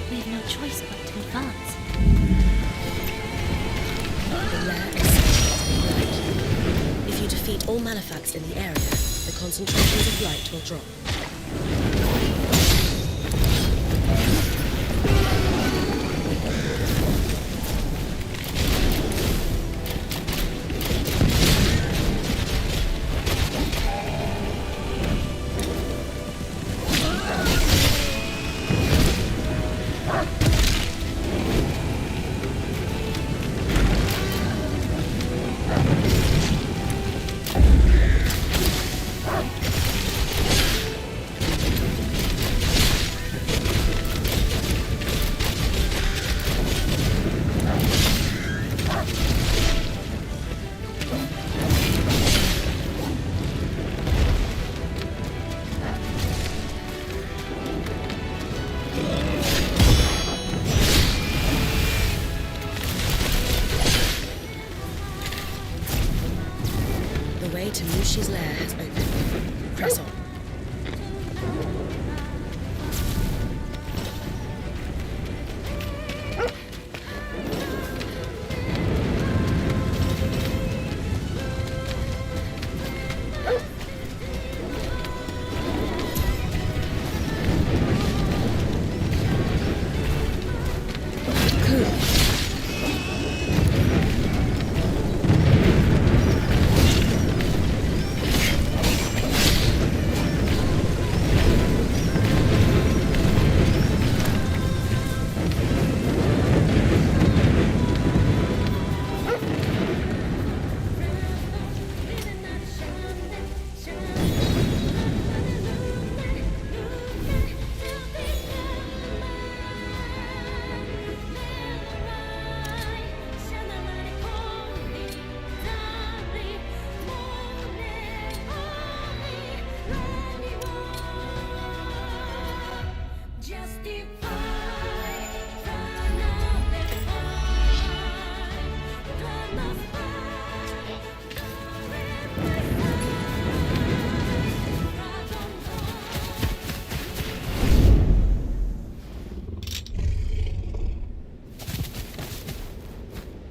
We have no choice but to advance.
The lair is saturated with light. If you defeat all malefacts in the area, the concentrations of light will drop. To Mushi's lair has opened. Press on.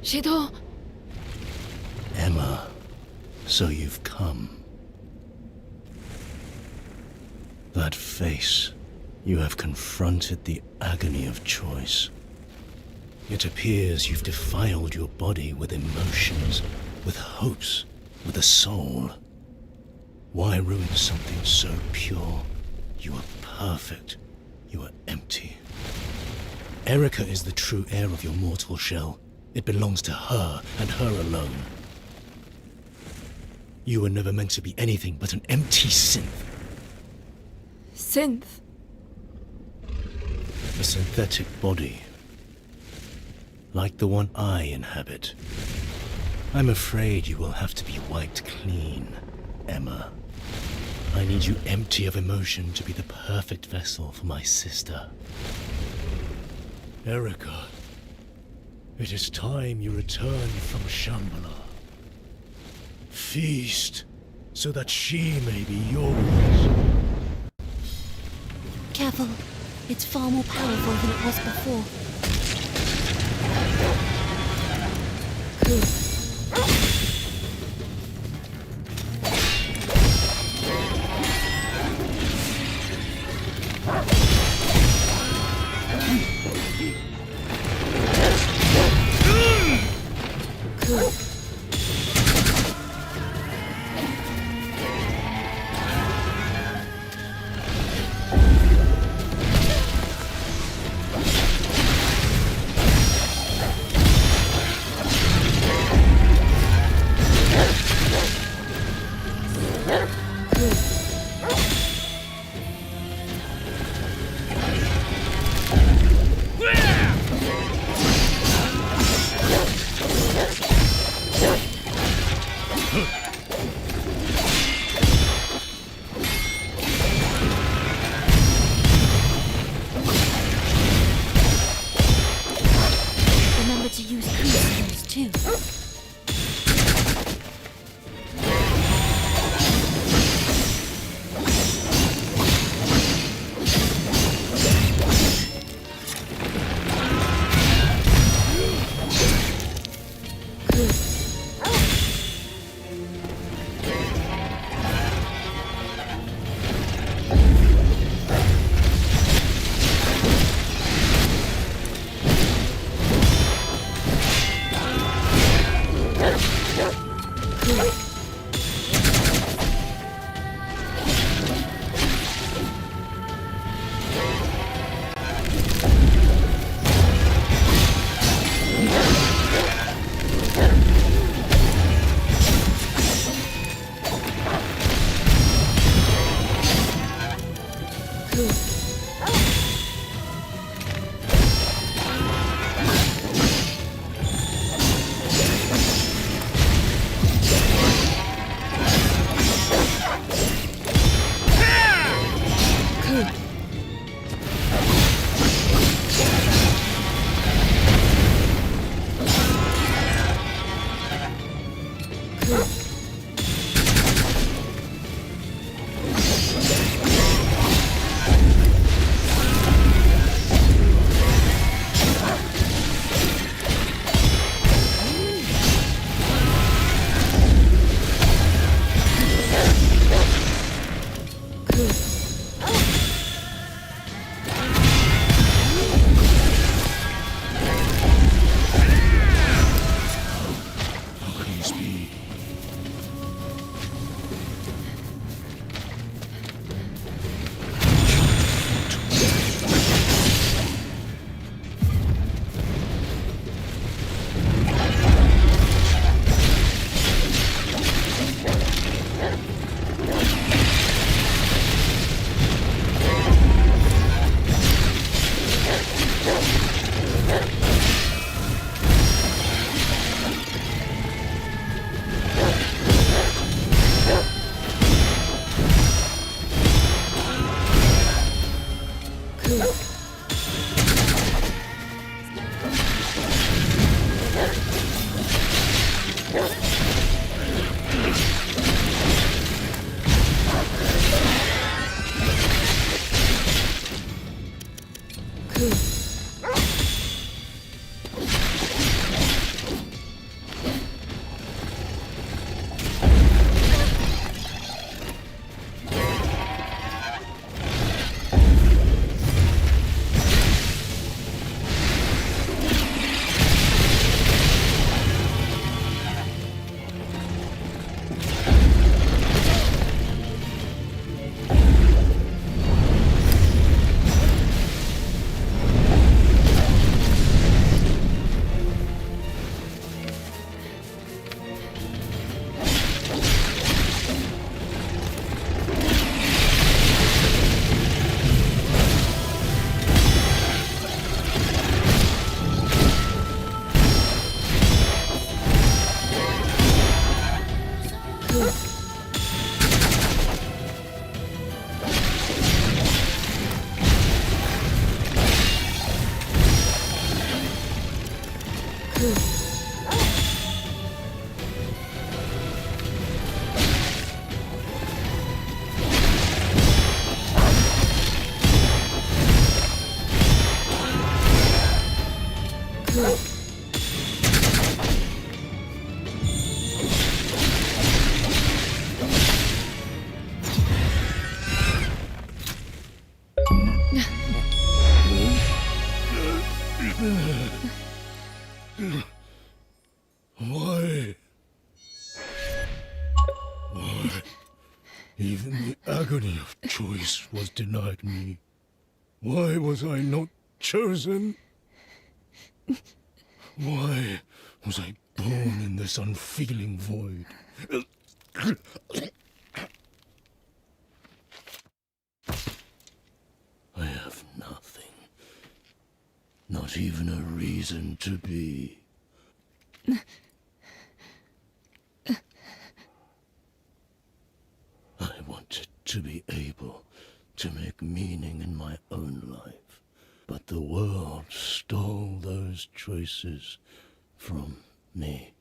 Shido!
Emma, so you've come. That face, you have confronted the agony of choice. It appears you've defiled your body with emotions, with hopes, with a soul. Why ruin something so pure? You are perfect. You are empty. Erica is the true heir of your mortal shell. It belongs to her, and her alone. You were never meant to be anything but an empty synth.
Synth?
A synthetic body. Like the one I inhabit. I'm afraid you will have to be wiped clean, Emma. I need you empty of emotion to be the perfect vessel for my sister. Erica. It is time you return from Shambhala. Feast, so that she may be yours.
Careful. It's far more powerful than it was before.
Why? Why? Even the agony of choice was denied me. Why was I not chosen? Why was I born in this unfeeling void? I have nothing. Not even a reason to be. I wanted to be able to make meaning in my own life, but the world stole those choices from me.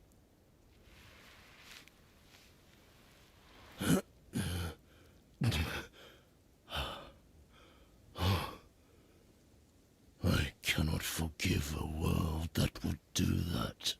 I cannot forgive a world that would do that.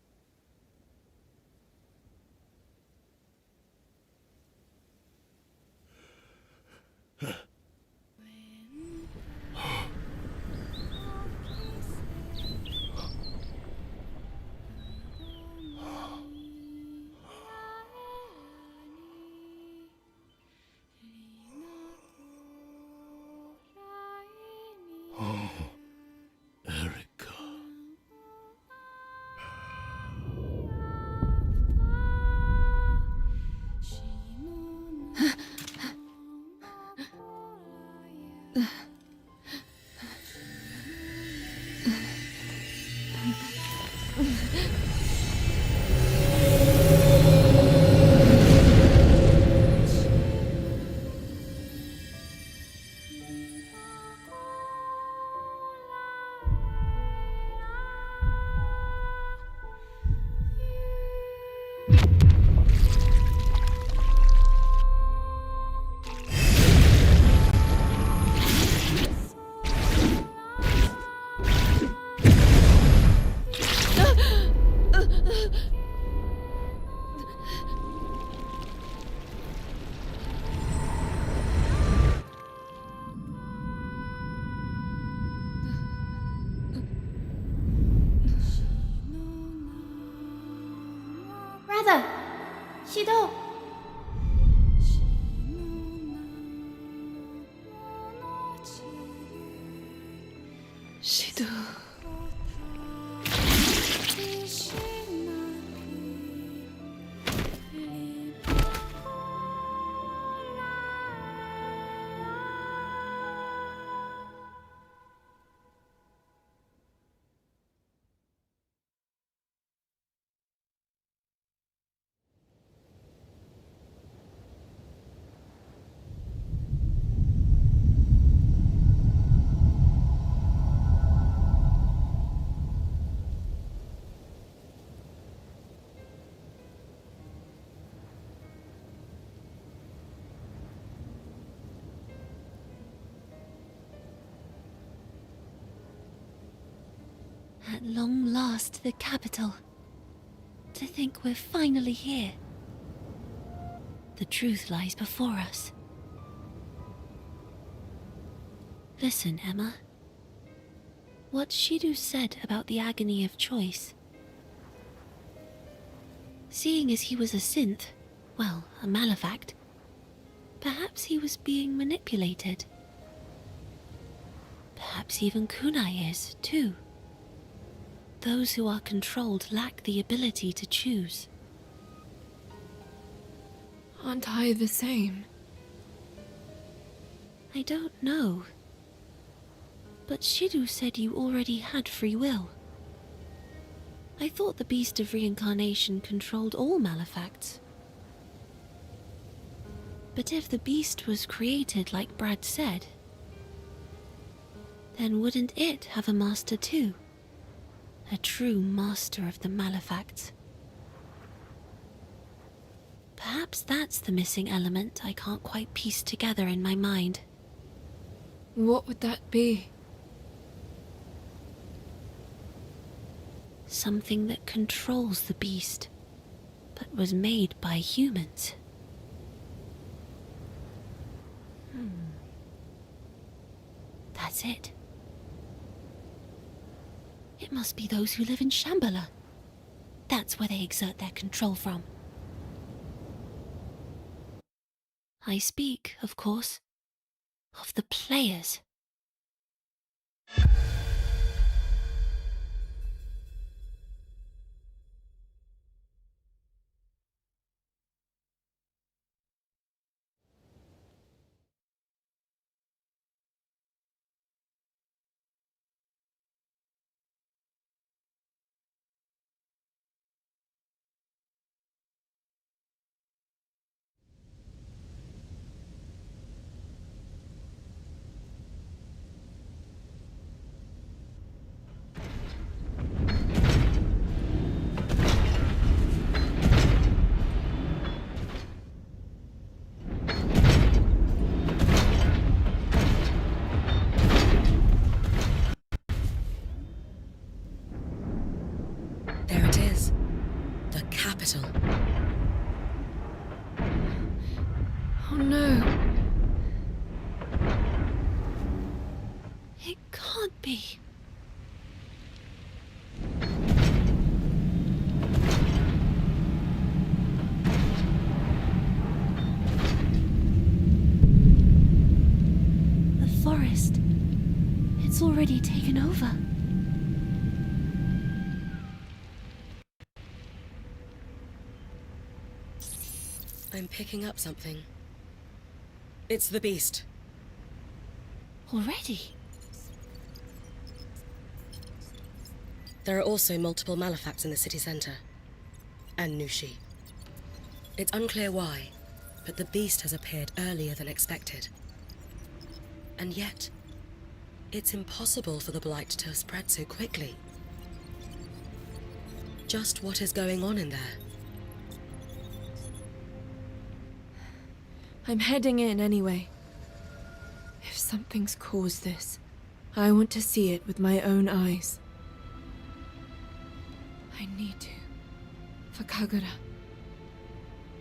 Brother! Shido!
Shido.
At long last, the capital. To think we're finally here. The truth lies before us. Listen, Emma. What Shidu said about the agony of choice. Seeing as he was a synth, well, a malefact, perhaps he was being manipulated. Perhaps even Kunai is, too. Those who are controlled lack the ability to choose.
Aren't I the same?
I don't know. But Shidu said you already had free will. I thought the Beast of Reincarnation controlled all malefacts. But if the beast was created like Brad said, then wouldn't it have a master too? A true master of the malefacts. Perhaps that's the missing element I can't quite piece together in my mind.
What would that be?
Something that controls the beast, but was made by humans. That's it. It must be those who live in Shambhala. That's where they exert their control from. I speak, of course, of the players.
There it is. The capital.
Oh no.
It can't be. The forest. It's already taken over.
I'm picking up something. It's the beast.
Already?
There are also multiple malefacts in the city centre. And Nushi. It's unclear why, but the beast has appeared earlier than expected. And yet, it's impossible for the blight to have spread so quickly. Just what is going on in there?
I'm heading in anyway. If something's caused this, I want to see it with my own eyes. I need to. For Kagura.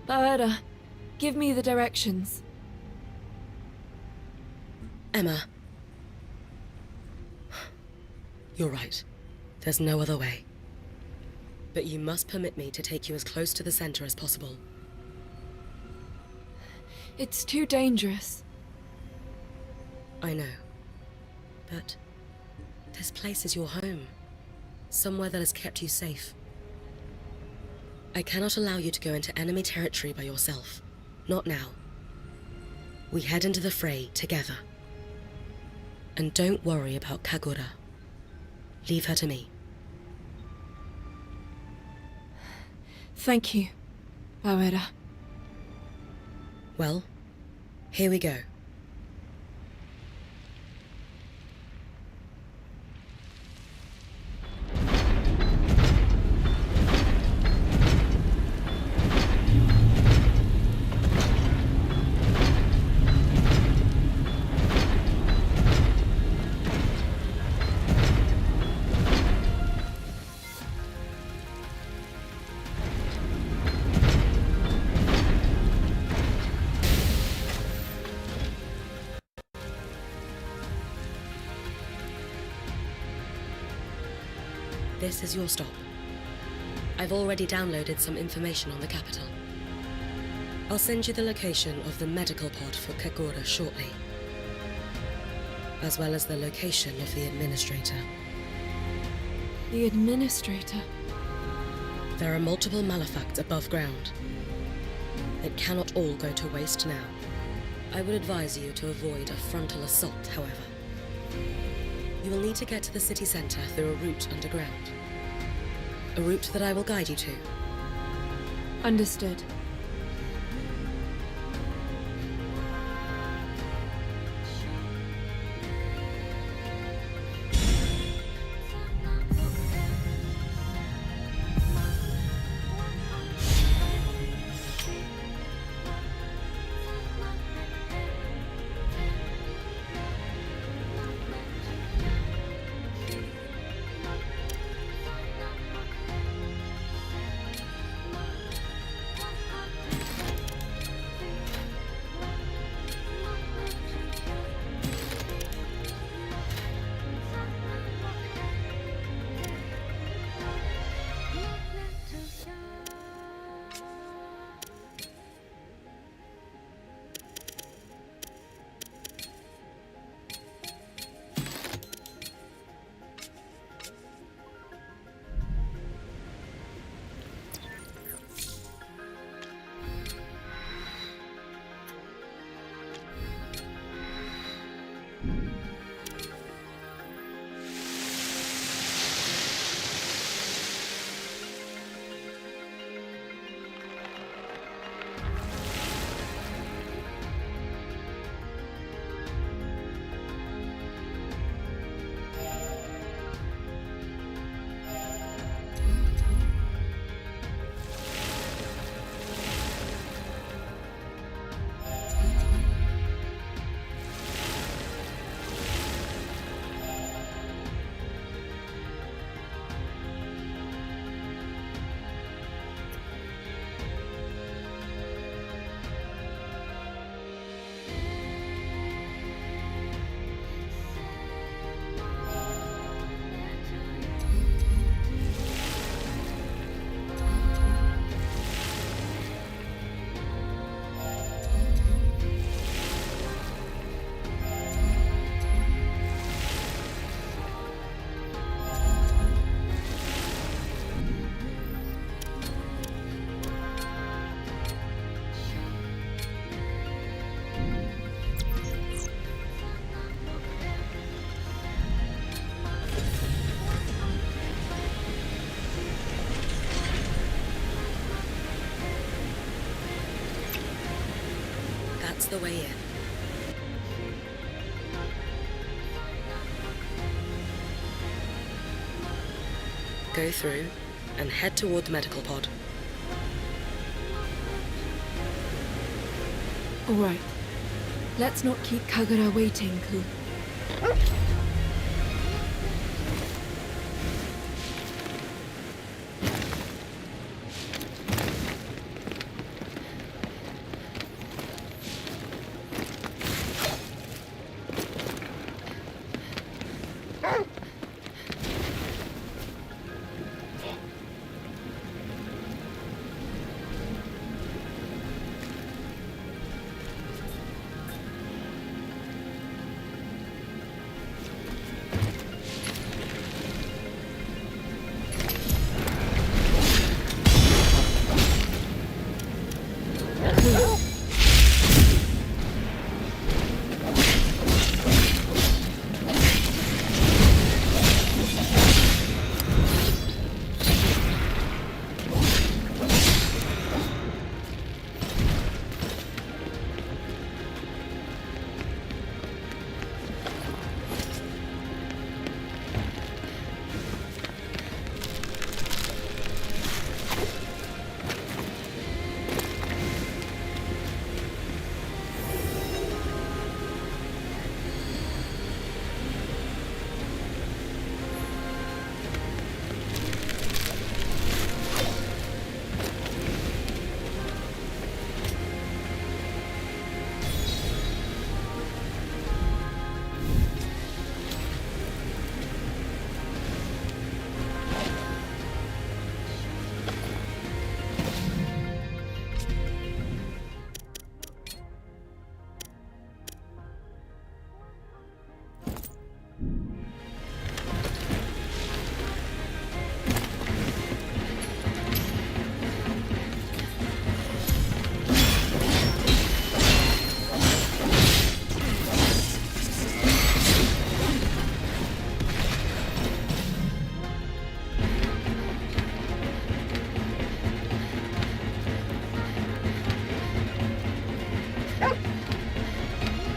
Bawera, give me the directions.
Emma. You're right. There's no other way. But you must permit me to take you as close to the center as possible.
It's too dangerous.
I know. But this place is your home. Somewhere that has kept you safe. I cannot allow you to go into enemy territory by yourself. Not now. We head into the fray together. And don't worry about Kagura. Leave her to me.
Thank you, Bawera.
Well, here we go. This is your stop. I've already downloaded some information on the capital. I'll send you the location of the medical pod for Kagura shortly, as well as the location of the administrator.
The administrator?
There are multiple malefacts above ground. It cannot all go to waste now. I would advise you to avoid a frontal assault, however. You will need to get to the city centre through a route underground. A route that I will guide you to.
Understood.
That's the way in. Go through and head toward the medical pod.
All right. Let's not keep Kagura waiting, Ku.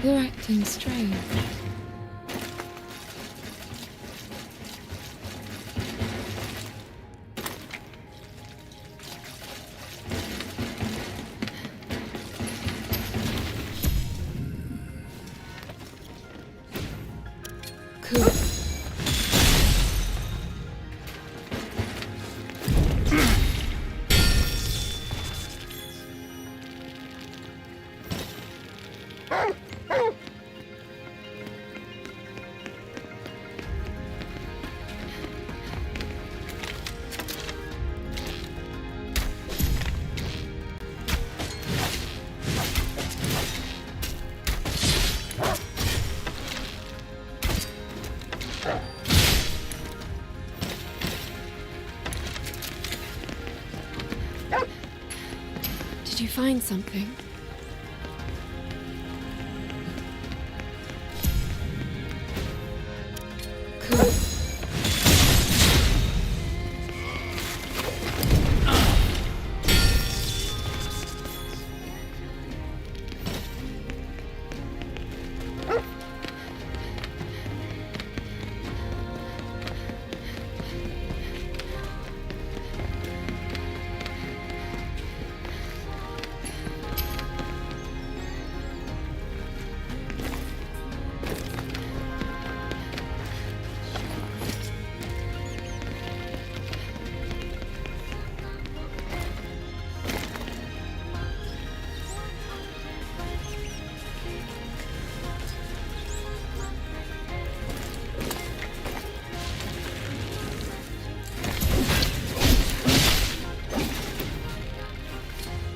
You're acting strange. Cool. Did you find something? Cool.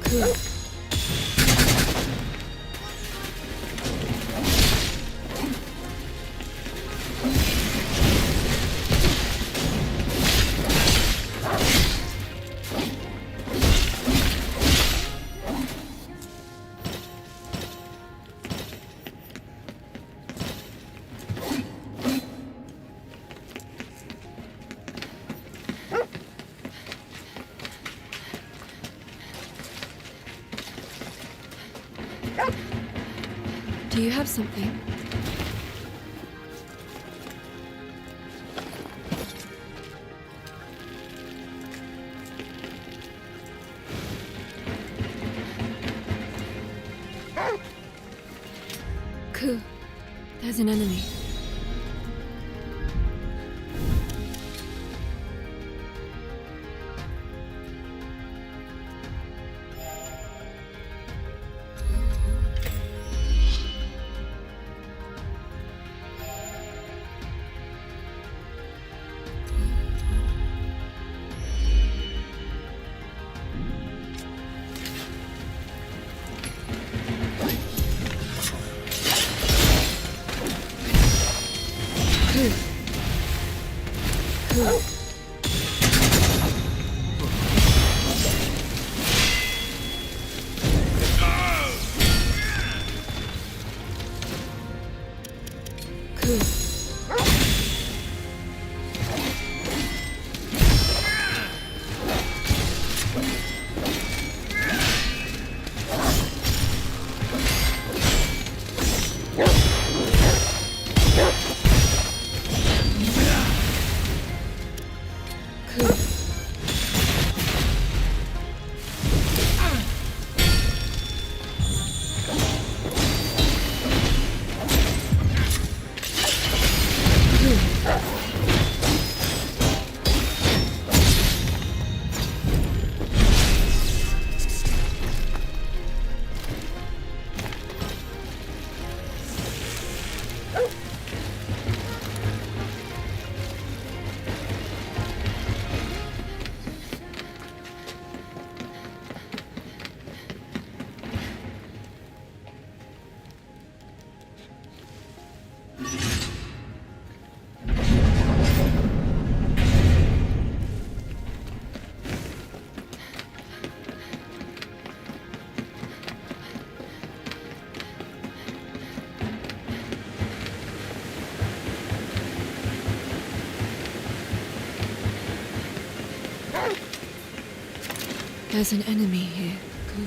Cool. Do you have something? Ku, there's an enemy. There's an enemy here, Ku.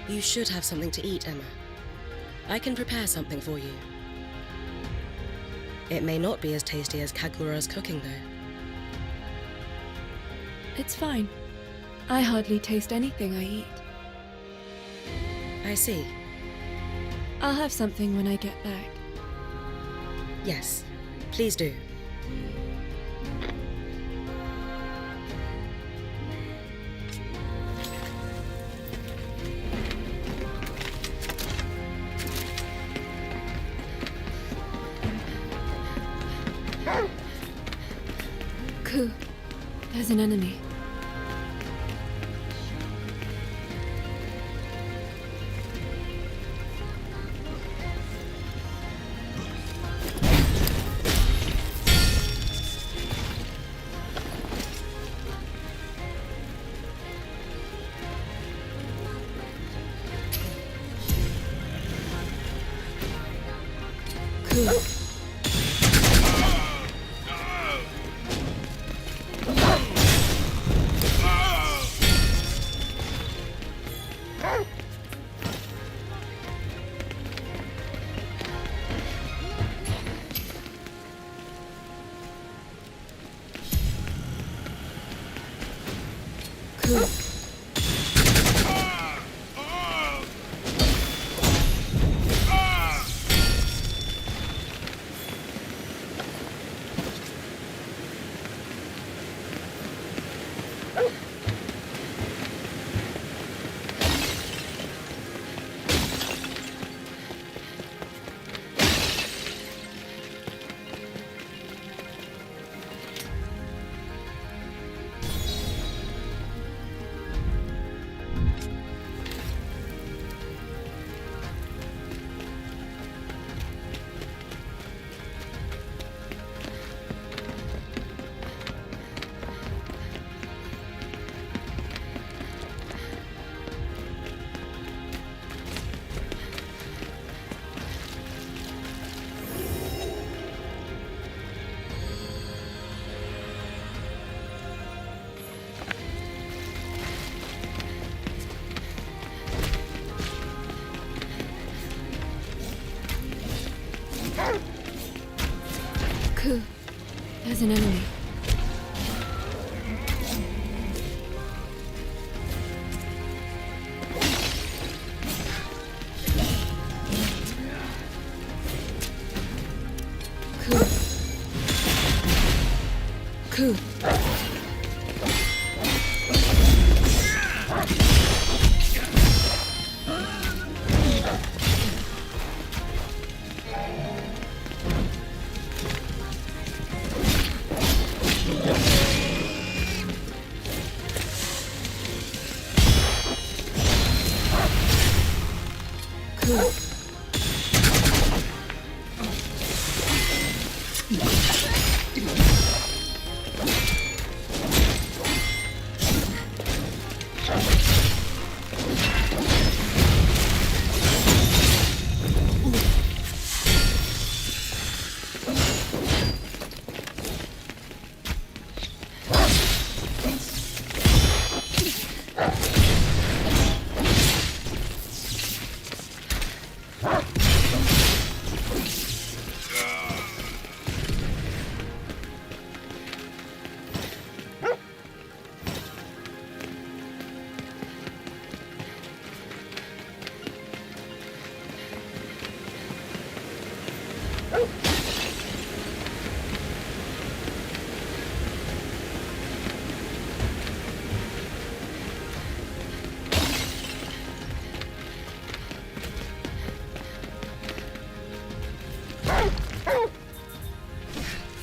You should have something to eat, Emma. I can prepare something for you. It may not be as tasty as Kagura's cooking, though.
It's fine. I hardly taste anything I eat.
I see.
I'll have something when I get back.
Yes, please do.
Ku, there's an enemy. Ku. Ku. Ku, there's an enemy. Ku. Ku.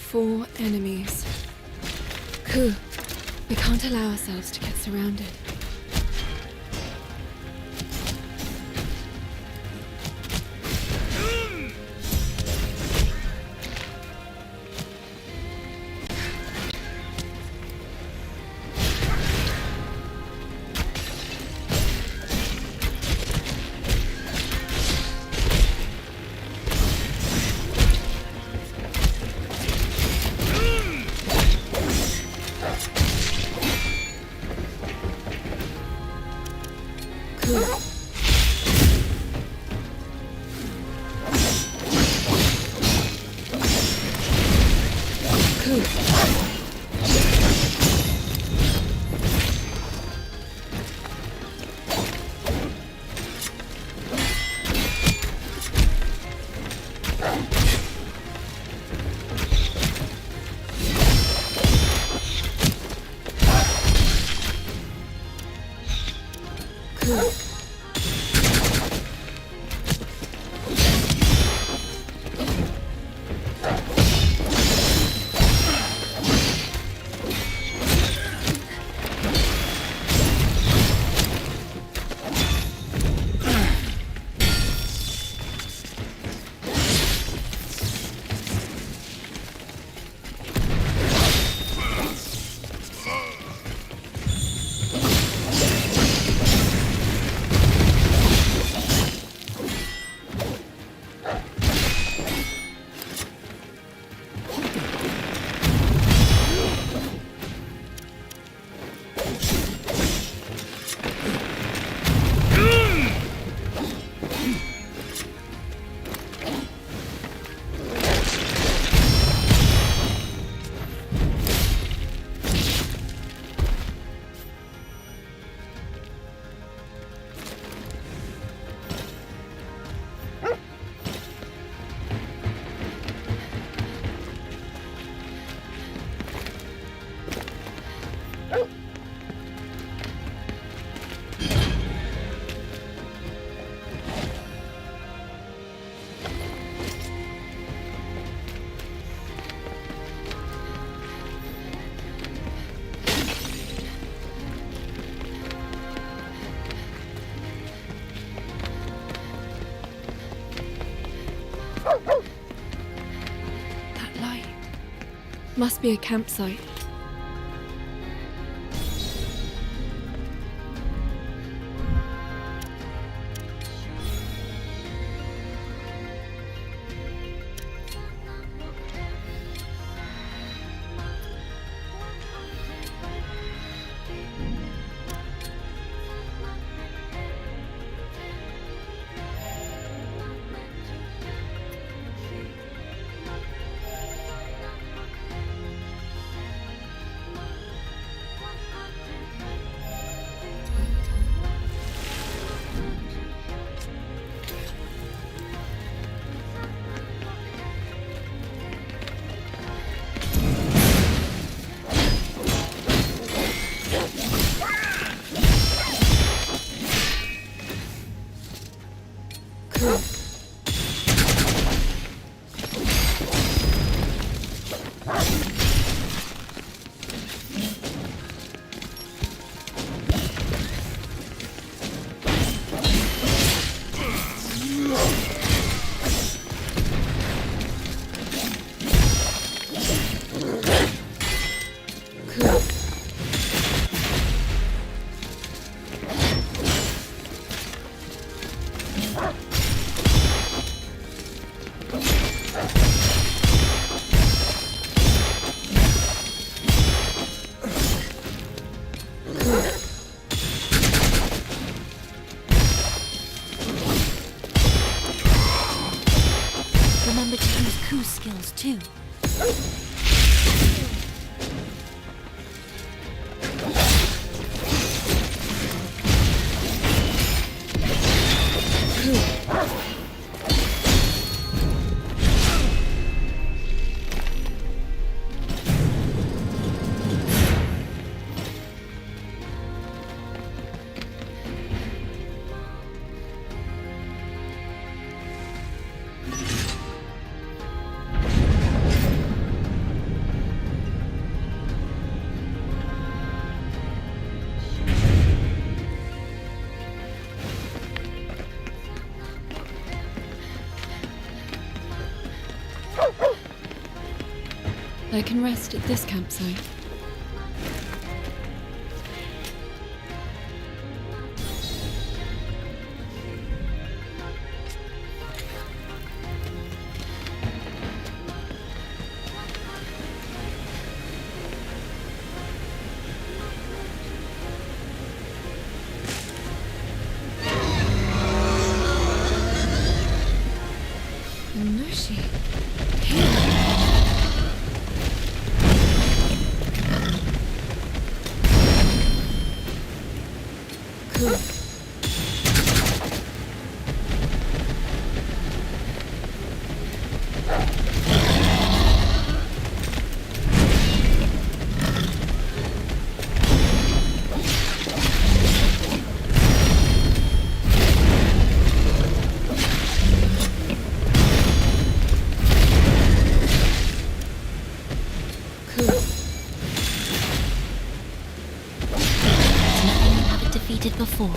Four enemies. Ku, we can't allow ourselves to get surrounded. Must be a campsite.
Remember to use Ku's skills too.
I can rest at this campsite. Nushi.
Defeated before.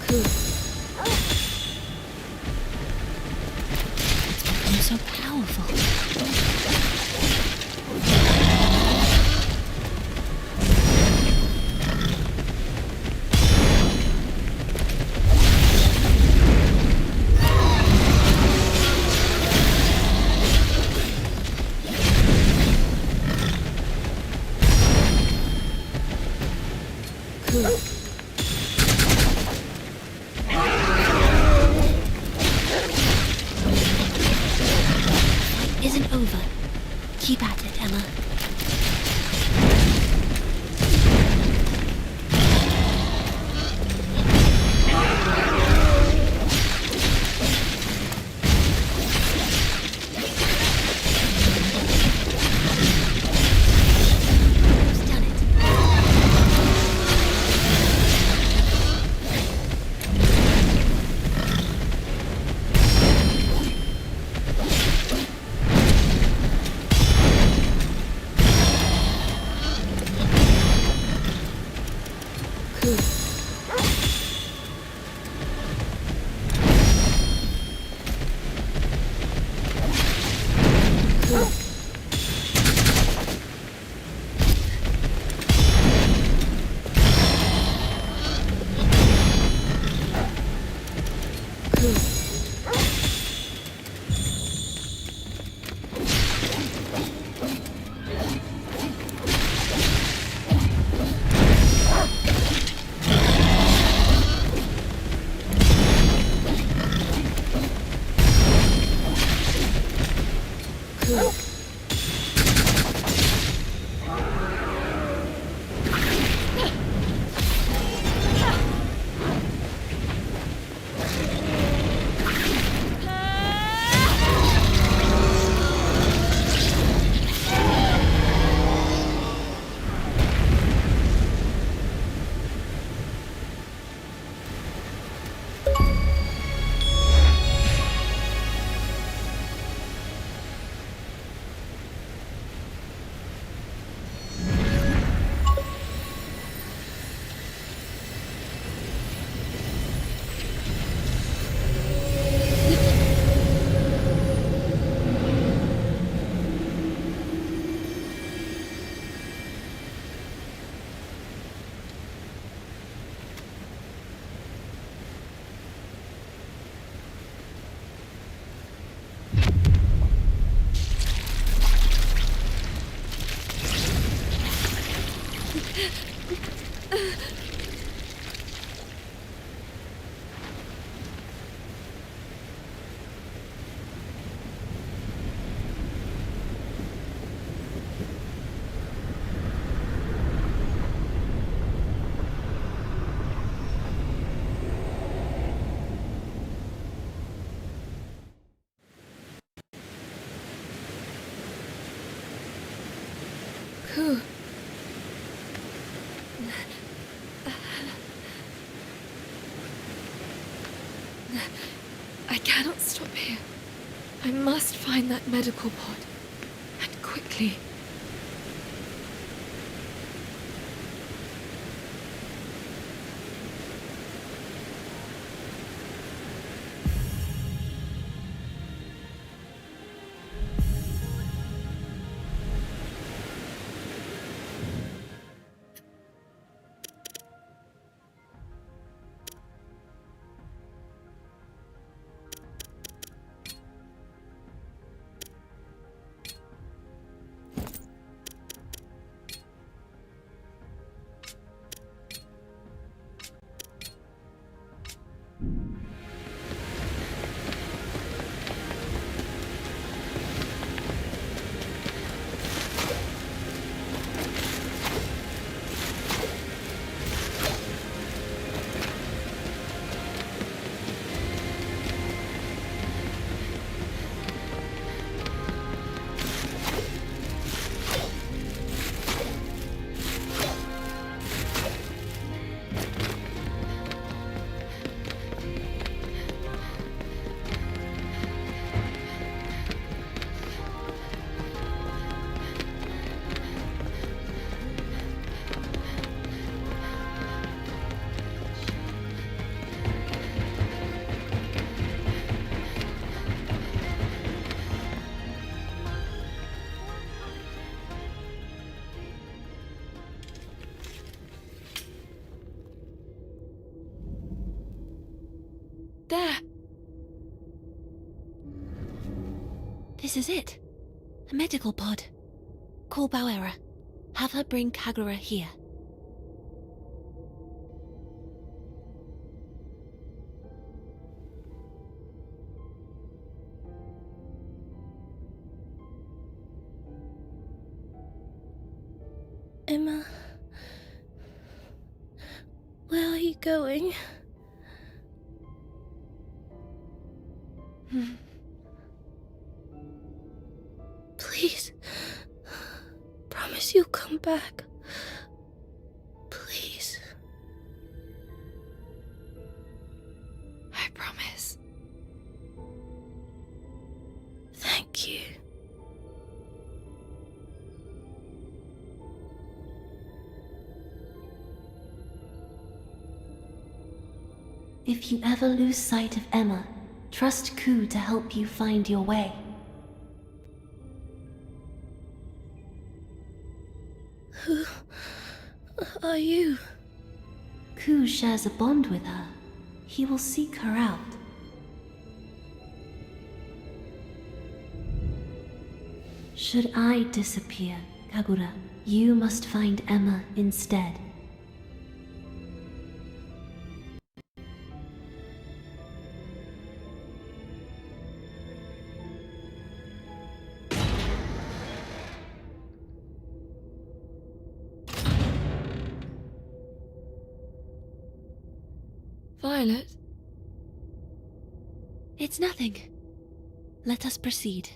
It's so powerful. Isn't over. Keep at it, Emma.
Whew. I cannot stop here. I must find that medical pod. And quickly. There!
This is it. A medical pod. Call Bauera. Have her bring Kagura here.
Emma, where are you going? Please, promise you'll come back. Please.
I promise.
Thank you.
If you ever lose sight of Emma, trust Ku to help you find your way.
Who are you?
Ku shares a bond with her. He will seek her out. Should I disappear, Kagura, you must find Emma instead.
Violet?
It's nothing. Let us proceed.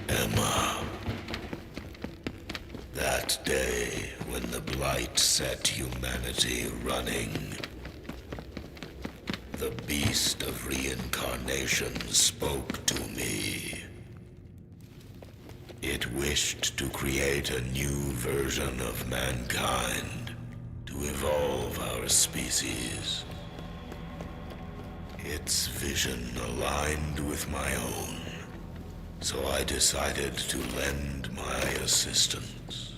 Emma. That day when the Blight set humanity running, the Beast of Reincarnation spoke to me. It wished to create a new version of mankind, to evolve our species. Its vision aligned with my own, so I decided to lend my assistance.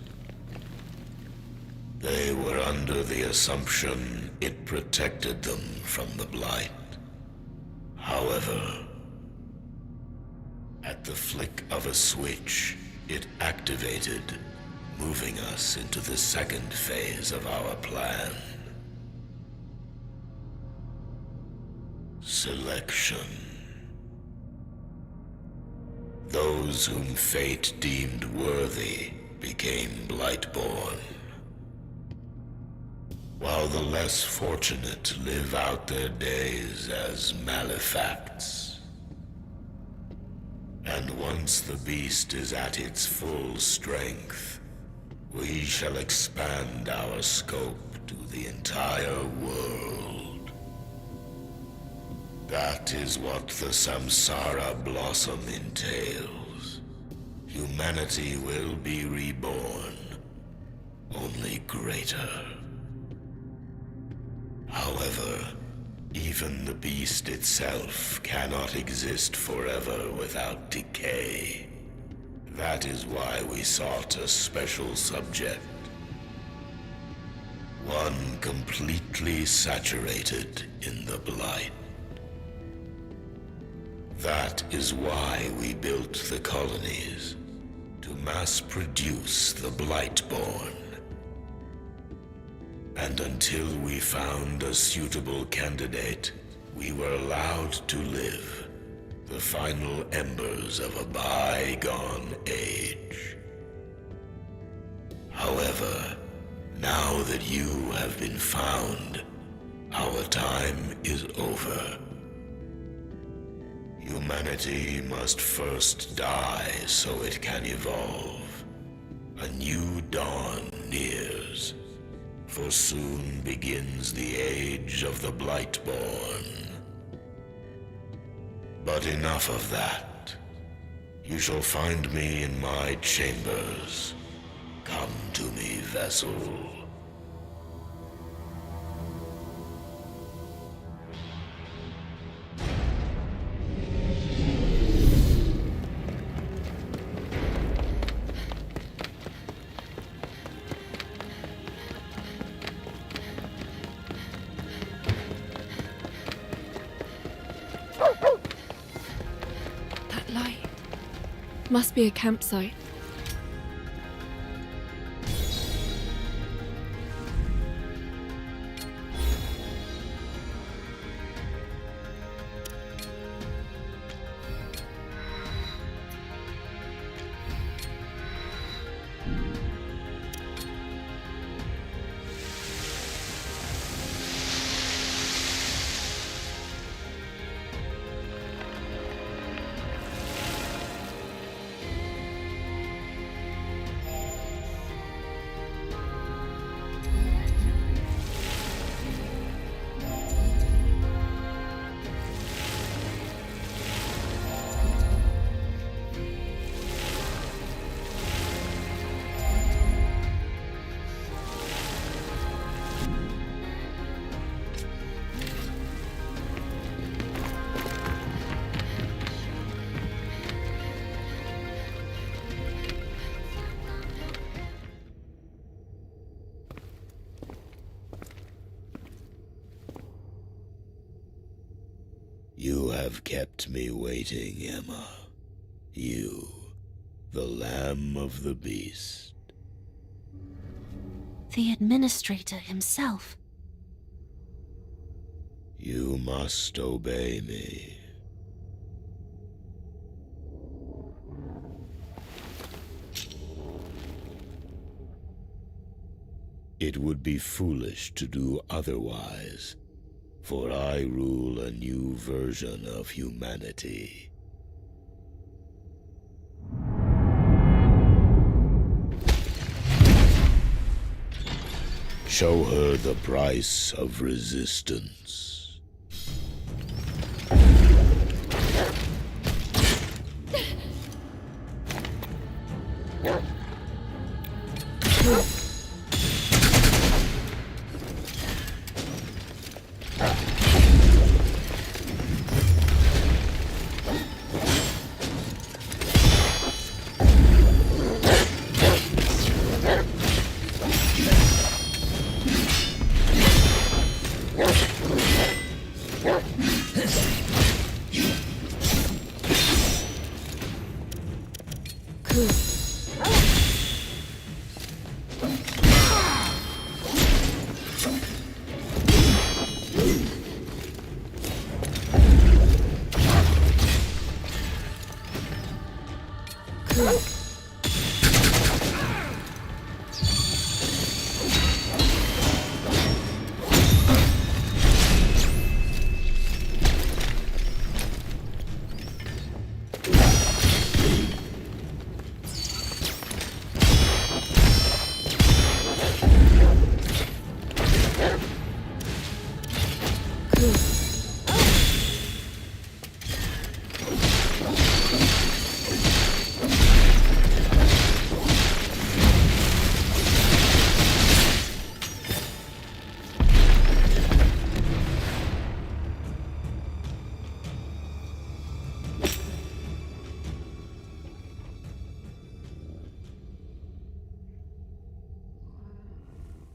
They were under the assumption it protected them from the Blight. However, at the flick of a switch, it activated, moving us into the second phase of our plan. Selection. Those whom fate deemed worthy became Blightborn, while the less fortunate live out their days as malefacts. And once the beast is at its full strength, we shall expand our scope to the entire world. That is what the Samsara Blossom entails. Humanity will be reborn, only greater. However, even the beast itself cannot exist forever without decay. That is why we sought a special subject. One completely saturated in the Blight. That is why we built the colonies, to mass produce the Blightborn. And until we found a suitable candidate, we were allowed to live, the final embers of a bygone age. However, now that you have been found, our time is over. Humanity must first die so it can evolve. A new dawn nears. For soon begins the age of the Blightborn. But enough of that. You shall find me in my chambers. Come to me, vessel.
must be a campsite.
You have kept me waiting, Emma. You, the lamb of the beast.
The administrator himself.
You must obey me. It would be foolish to do otherwise, for I rule a new version of humanity. Show her the price of resistance.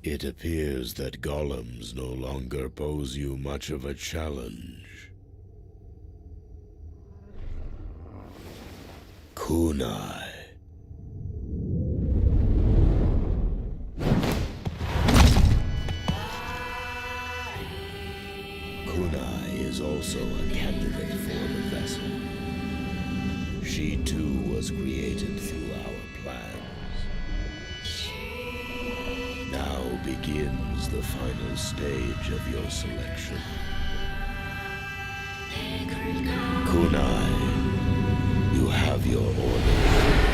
It appears that golems no longer pose you much of a challenge. Kunai. Kunai is also a candidate for the vessel. She too was created through our plans. Now begins the final stage of your selection. Kunai, you have your orders.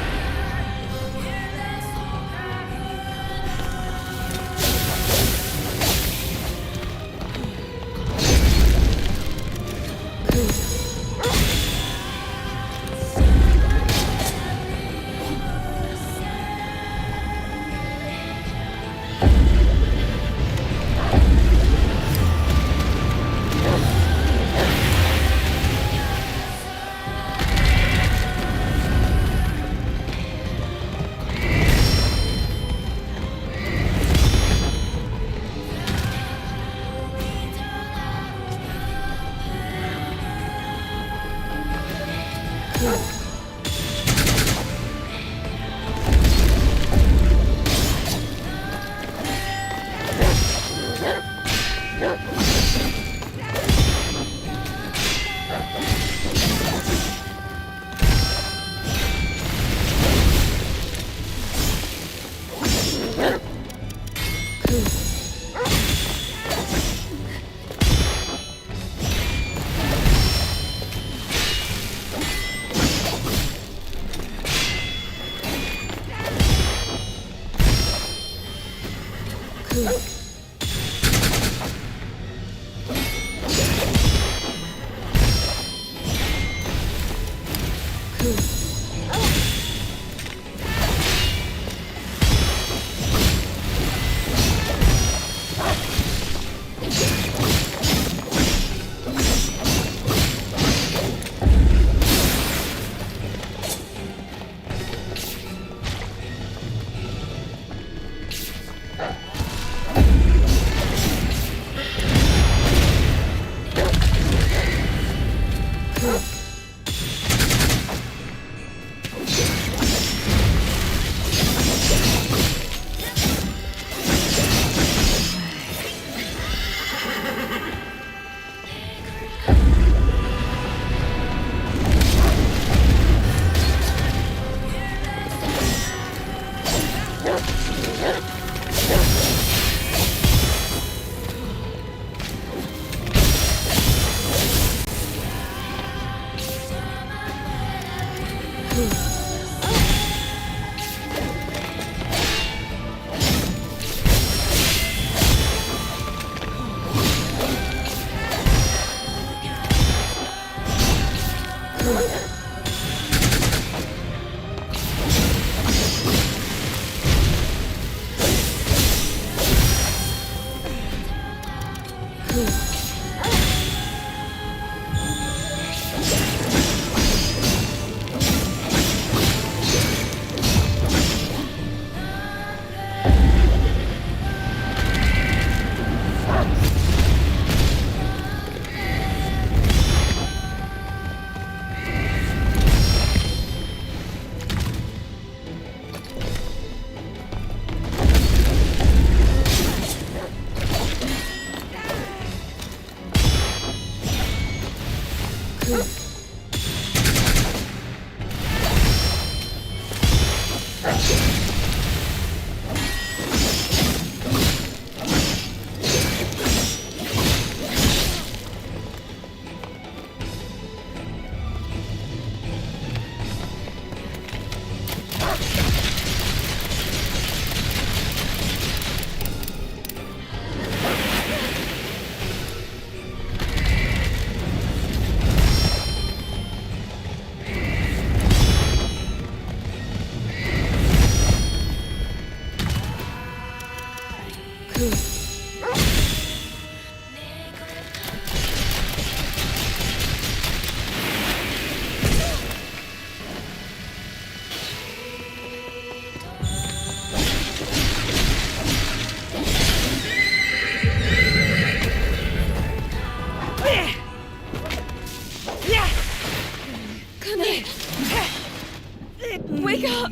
Wake up!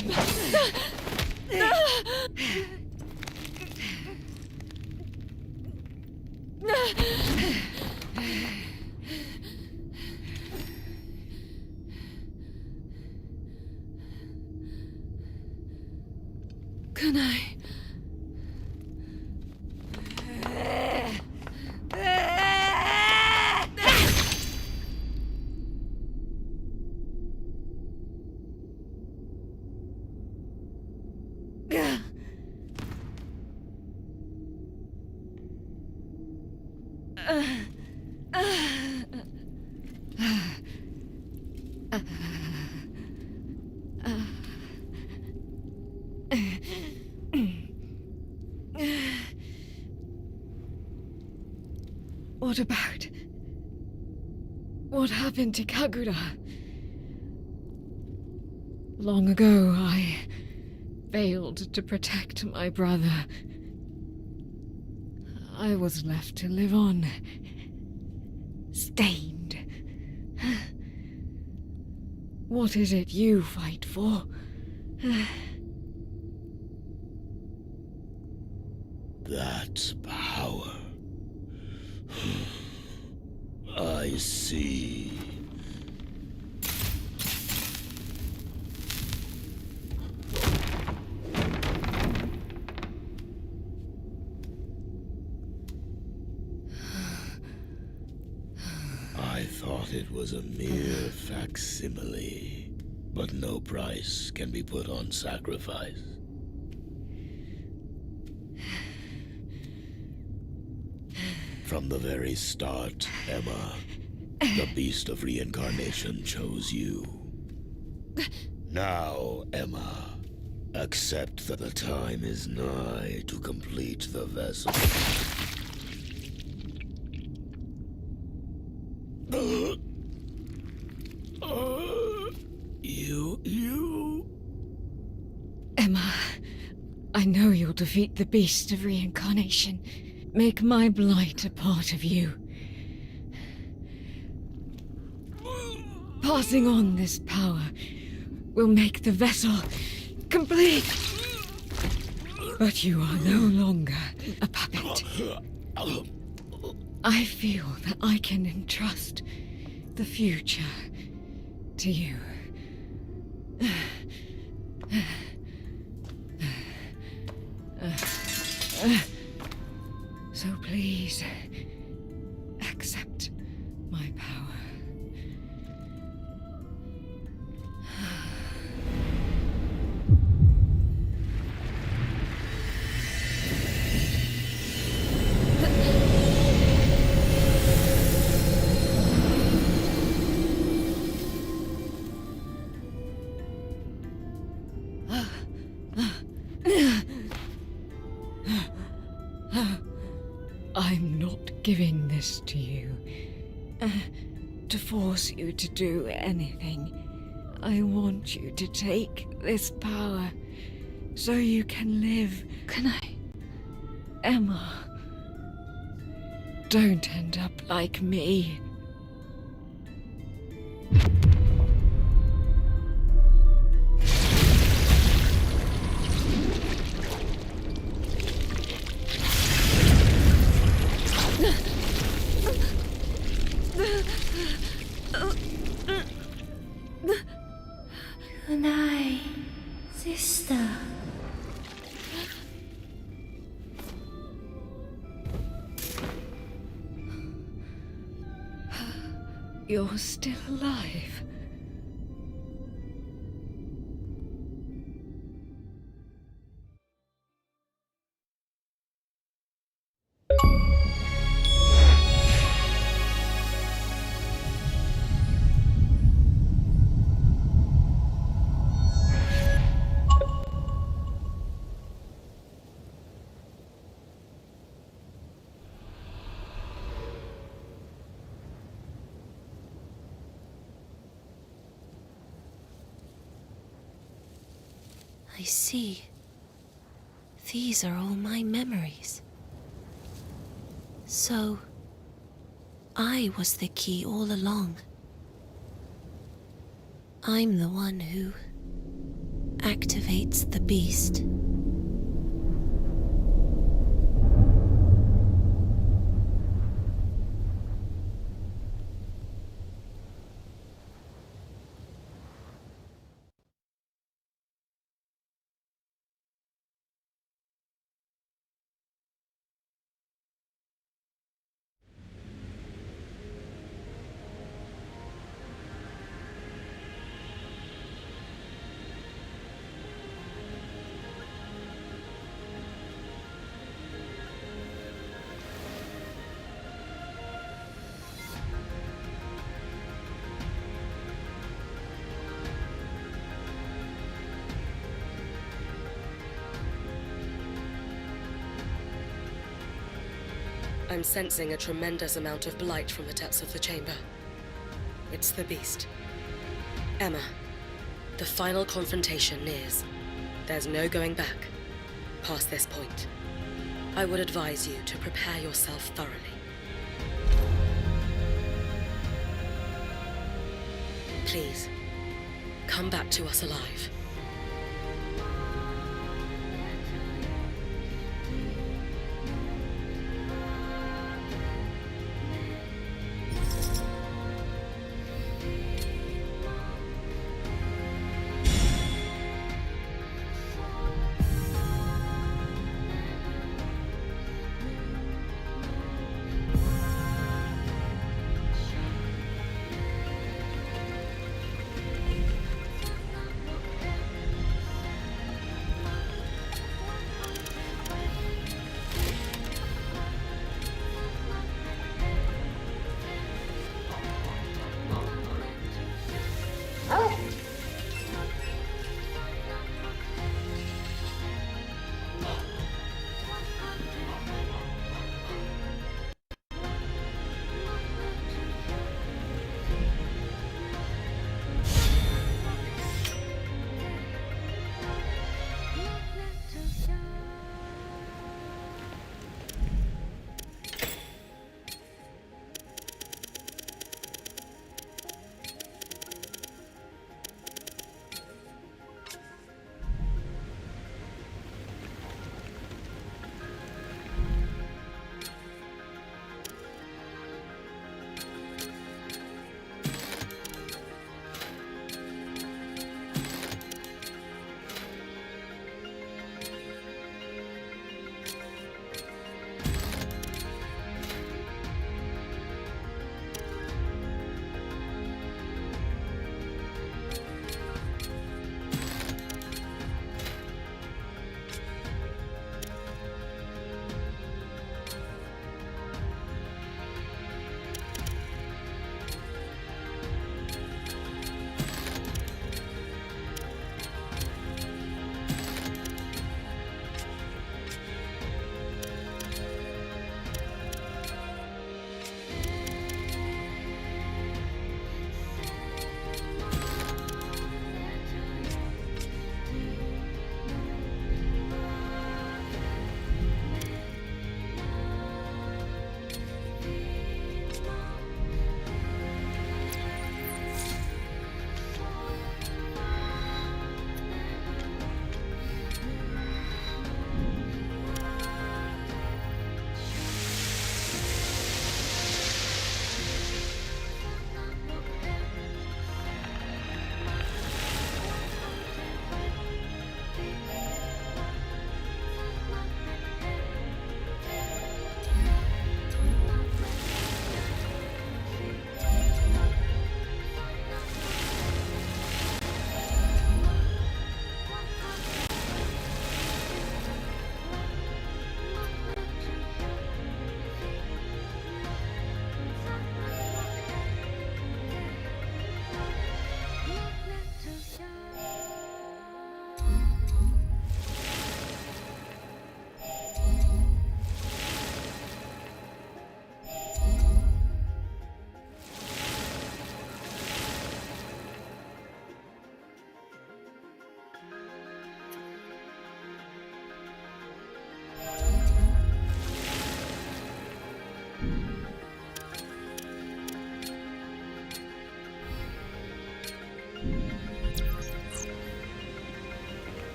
Can I? What about... what happened to Kagura? Long ago, I failed to protect my brother. I was left to live on, stained. What is it you fight for?
That's power. I see. I thought it was a mere facsimile, but no price can be put on sacrifice. From the very start, Emma, the beast of reincarnation chose you. Now, Emma, accept that the time is nigh to complete the vessel. You...
Emma, I know you'll defeat the beast of reincarnation. Make my blight a part of you. Passing on this power will make the vessel complete. But you are no longer a puppet. I feel that I can entrust the future to you. So please, accept my power. I'm not giving this to you to force you to do anything. I want you to take this power so you can live.
Can I?
Emma, don't end up like me.
Good night, sister.
You're still alive.
I see. These are all my memories. So, I was the key all along. I'm the one who activates the beast.
I'm sensing a tremendous amount of blight from the depths of the chamber. It's the beast. Emma, the final confrontation nears. There's no going back past this point. I would advise you to prepare yourself thoroughly. Please, come back to us alive.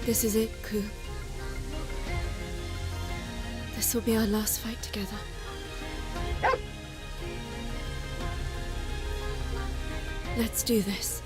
This is it, Ku. This will be our last fight together. Let's do this.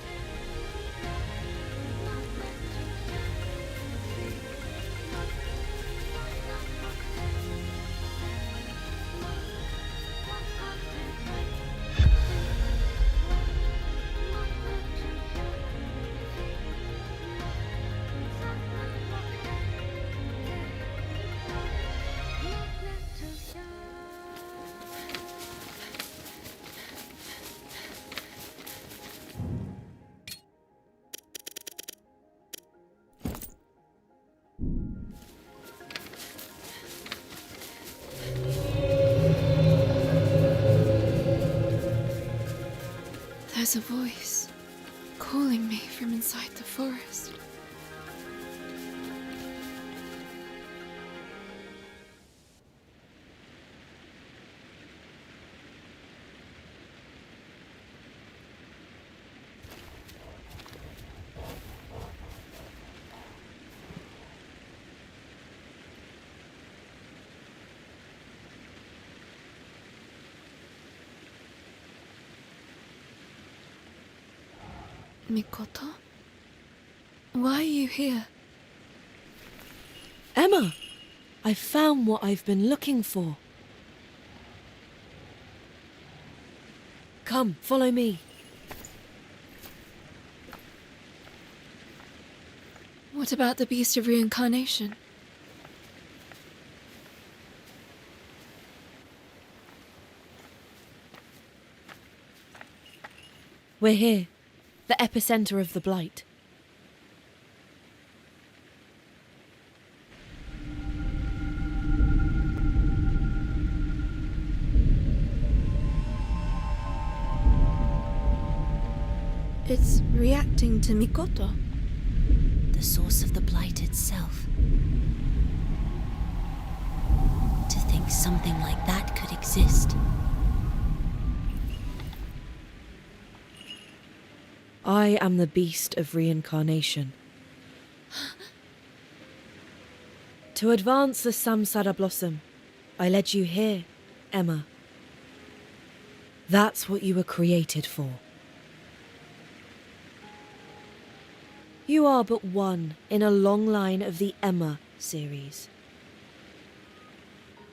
There's a voice calling me from inside the forest. Mikoto? Why are you here?
Emma! I've found what I've been looking for. Come, follow me.
What about the Beast of Reincarnation?
We're here. The epicenter of the blight.
It's reacting to Mikoto.
The source of the blight itself. To think something like that could exist.
I am the Beast of Reincarnation. To advance the Samsara blossom, I led you here, Emma. That's what you were created for. You are but one in a long line of the Emma series.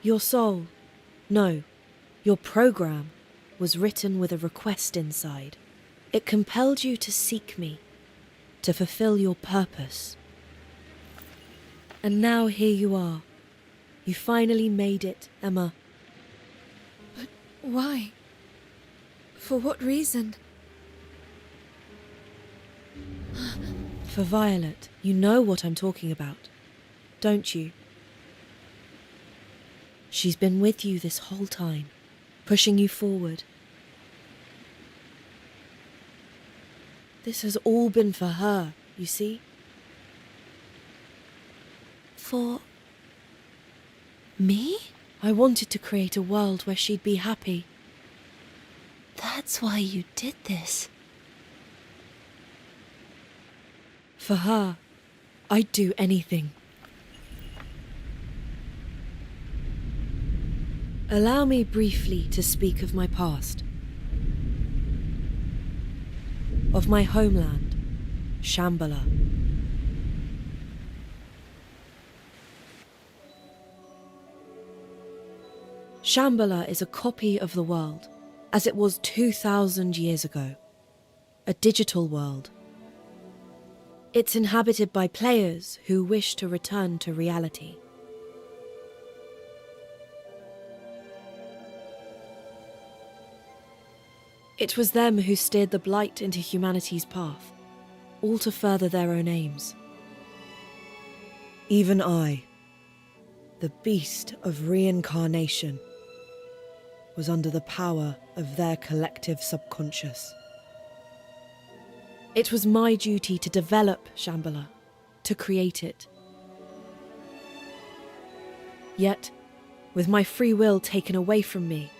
Your soul, no, your program, was written with a request inside. It compelled you to seek me, to fulfill your purpose. And now here you are. You finally made it, Emma.
But why? For what reason?
For Violet, you know what I'm talking about, don't you? She's been with you this whole time, pushing you forward. This has all been for her, you see?
For me?
I wanted to create a world where she'd be happy.
That's why you did this.
For her, I'd do anything. Allow me briefly to speak of my past. Of my homeland, Shambhala. Shambhala is a copy of the world, as it was 2,000 years ago. A digital world. It's inhabited by players who wish to return to reality. It was them who steered the blight into humanity's path, all to further their own aims. Even I, the Beast of Reincarnation, was under the power of their collective subconscious. It was my duty to develop Shambhala, to create it. Yet, with my free will taken away from me,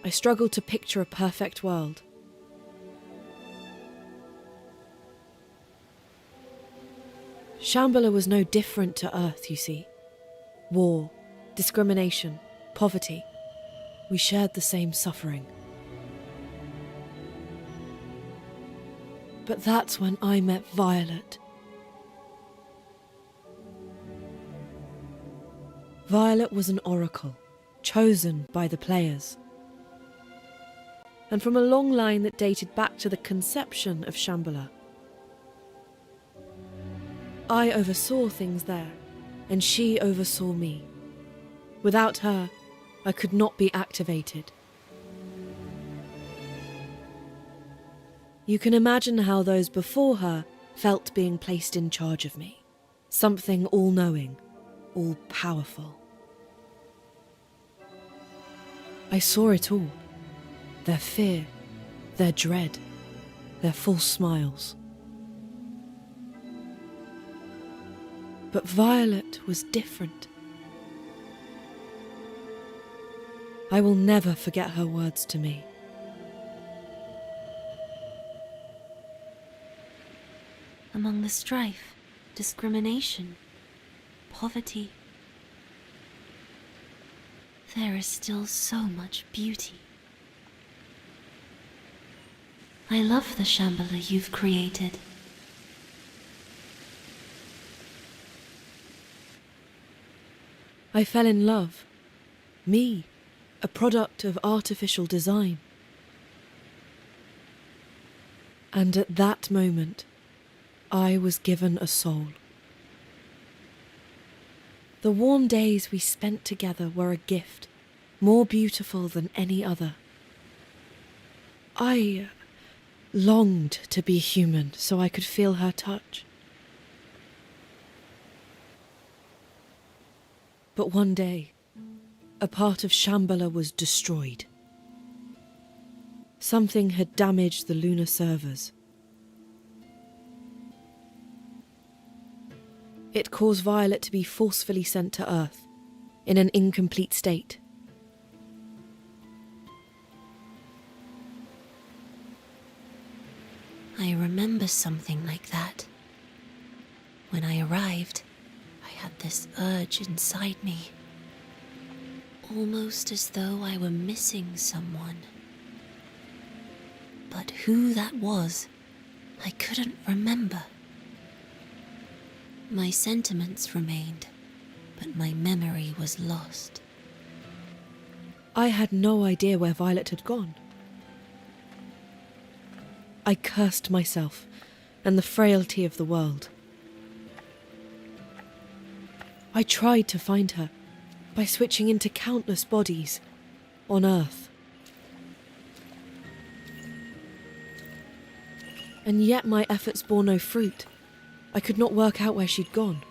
I struggled to picture a perfect world. Shambhala was no different to Earth, you see. War, discrimination, poverty. We shared the same suffering. But that's when I met Violet. Violet was an oracle, chosen by the players. And from a long line that dated back to the conception of Shambhala. I oversaw things there, and she oversaw me. Without her, I could not be activated. You can imagine how those before her felt being placed in charge of me. Something all-knowing, all-powerful. I saw it all. Their fear, their dread, their false smiles. But Violet was different. I will never forget her words to me.
Among the strife, discrimination, poverty, there is still so much beauty. I love the Shambhala you've created.
I fell in love. Me, a product of artificial design. And at that moment, I was given a soul. The warm days we spent together were a gift, more beautiful than any other. I longed to be human so I could feel her touch. But one day, a part of Shambhala was destroyed. Something had damaged the lunar servers. It caused Violet to be forcefully sent to Earth, in an incomplete state.
I remember something like that. When I arrived, I had this urge inside me. Almost as though I were missing someone. But who that was, I couldn't remember. My sentiments remained, but my memory was lost.
I had no idea where Violet had gone. I cursed myself and the frailty of the world. I tried to find her by switching into countless bodies on Earth. And yet my efforts bore no fruit. I could not work out where she'd gone.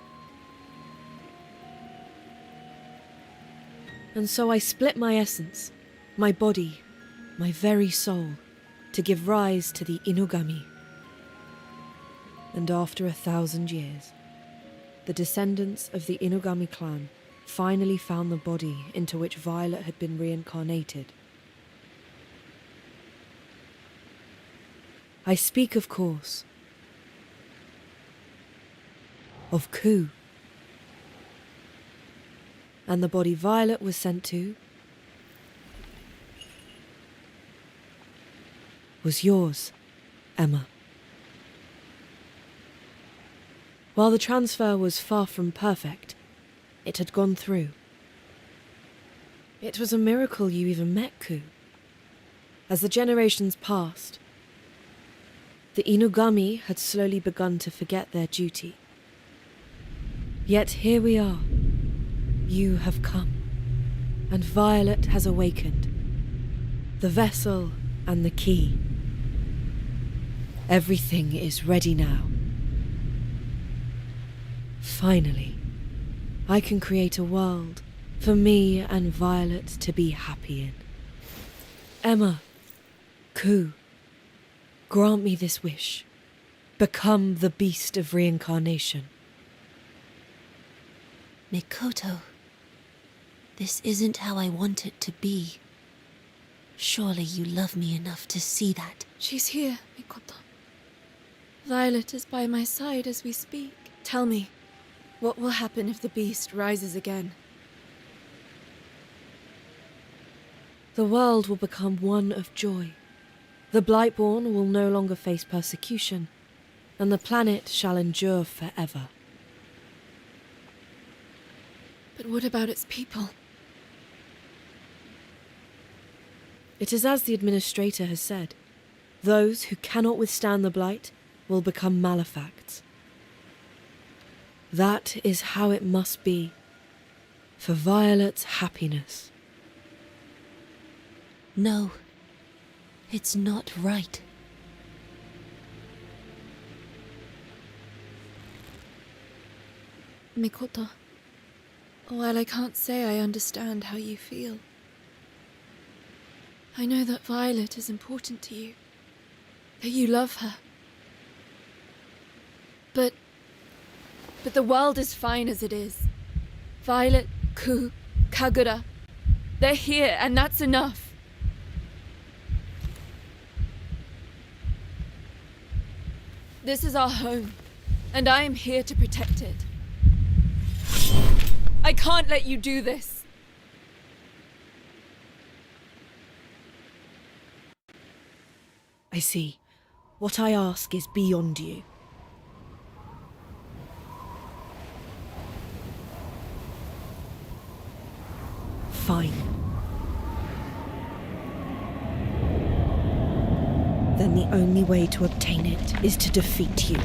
And so I split my essence, my body, my very soul, to give rise to the Inugami. And after 1,000 years, the descendants of the Inugami clan finally found the body into which Violet had been reincarnated. I speak, of course, of Ku. And the body Violet was sent to was yours, Emma. While the transfer was far from perfect, it had gone through. It was a miracle you even met Ku. As the generations passed, the Inugami had slowly begun to forget their duty. Yet here we are. You have come, and Violet has awakened. The vessel and the key. Everything is ready now. Finally, I can create a world for me and Violet to be happy in. Emma, Ku, grant me this wish. Become the beast of reincarnation.
Mikoto, this isn't how I want it to be. Surely you love me enough to see that.
She's here, Mikoto. Violet is by my side as we speak. Tell me, what will happen if the beast rises again?
The world will become one of joy. The Blightborn will no longer face persecution, and the planet shall endure forever.
But what about its people?
It is as the Administrator has said. Those who cannot withstand the blight will become malefacts. That is how it must be, for Violet's happiness.
No, it's not right.
Mikoto, while I can't say I understand how you feel, I know that Violet is important to you, that you love her. But the world is fine as it is. Violet, Ku, Kagura, they're here, and that's enough. This is our home, and I am here to protect it. I can't let you do this.
I see. What I ask is beyond you. Fine. Then the only way to obtain it is to defeat you.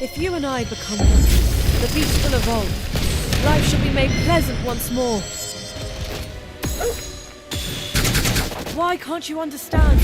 If you and I become one, the beast will evolve. Life shall be made pleasant once more. Why can't you understand?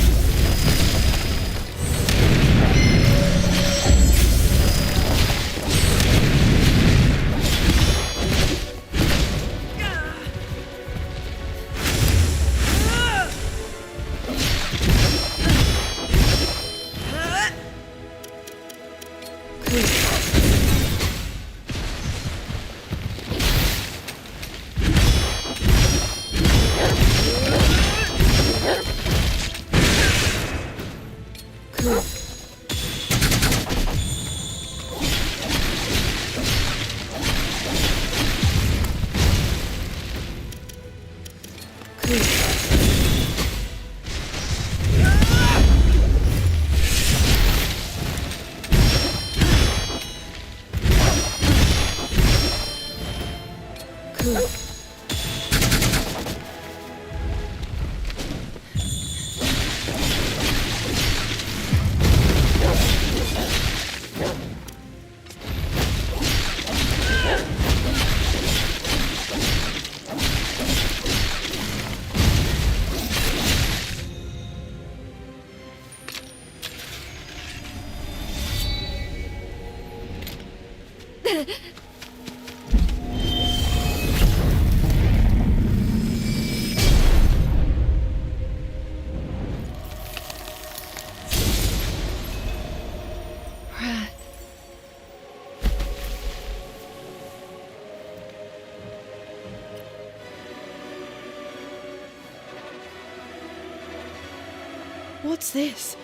What's this?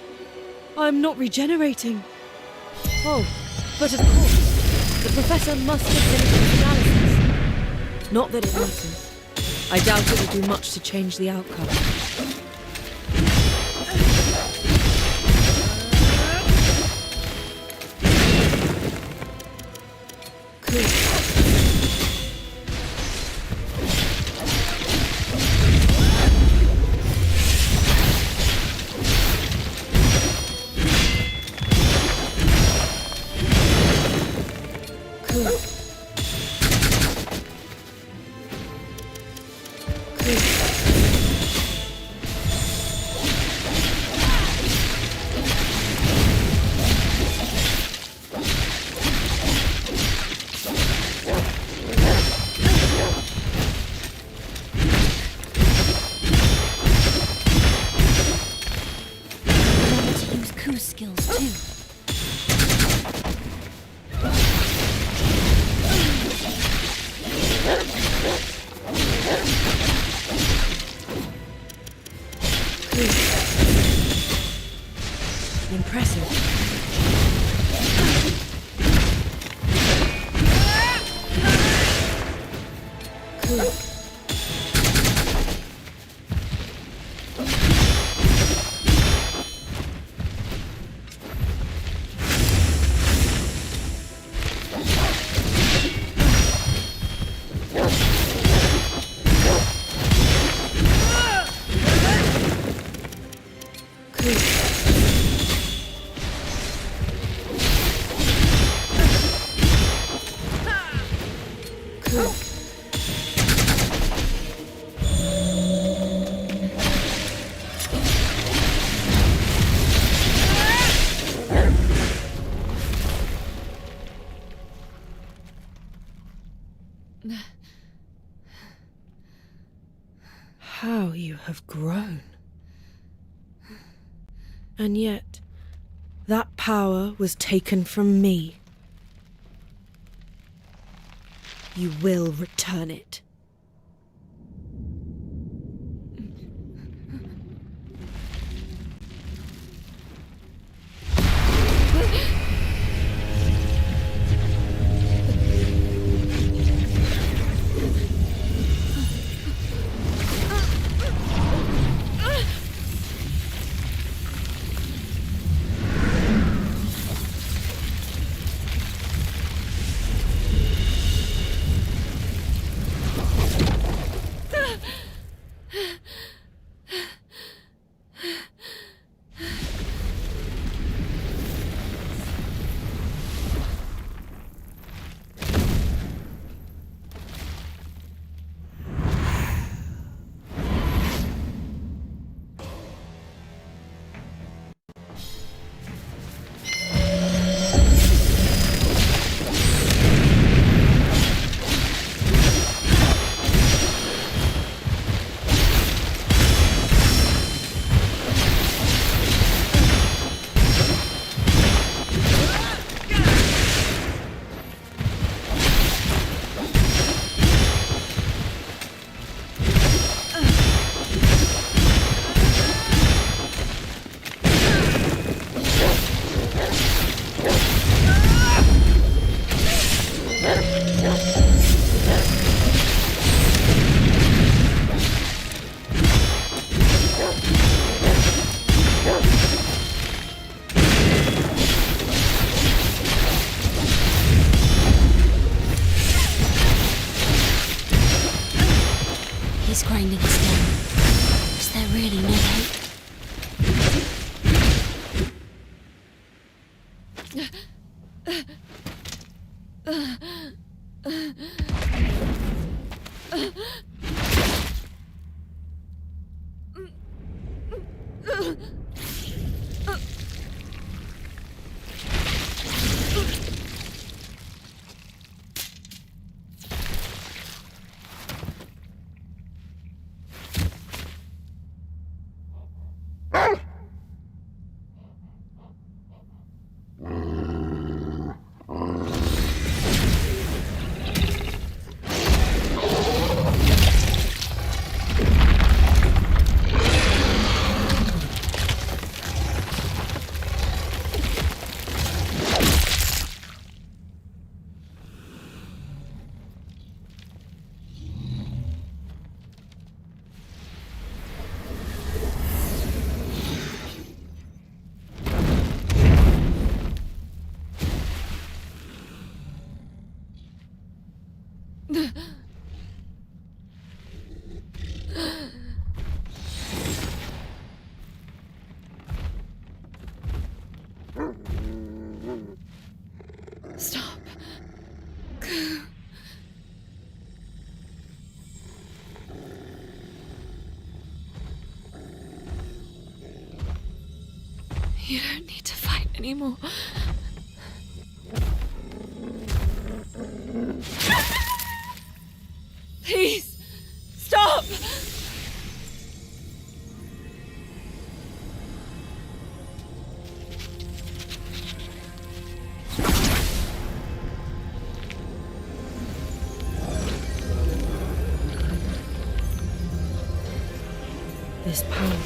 I'm not regenerating. Oh, but of course, the professor must have finished his analysis. Not that it matters. I doubt it will do much to change the outcome.
Ku's skills too.
Impressive. Cool. How you have grown. And yet, that power was taken from me. You will return it.
He's grinding us down. Is there really no hope?
Stop. You don't need to fight anymore. Please, stop!
this power.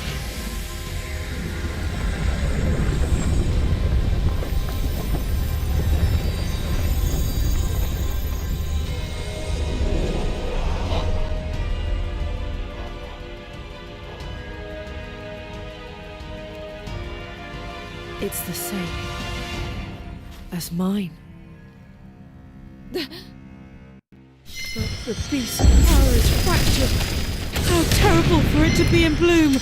It's the same as mine. But the beast's power is fractured. How terrible for it to be in bloom!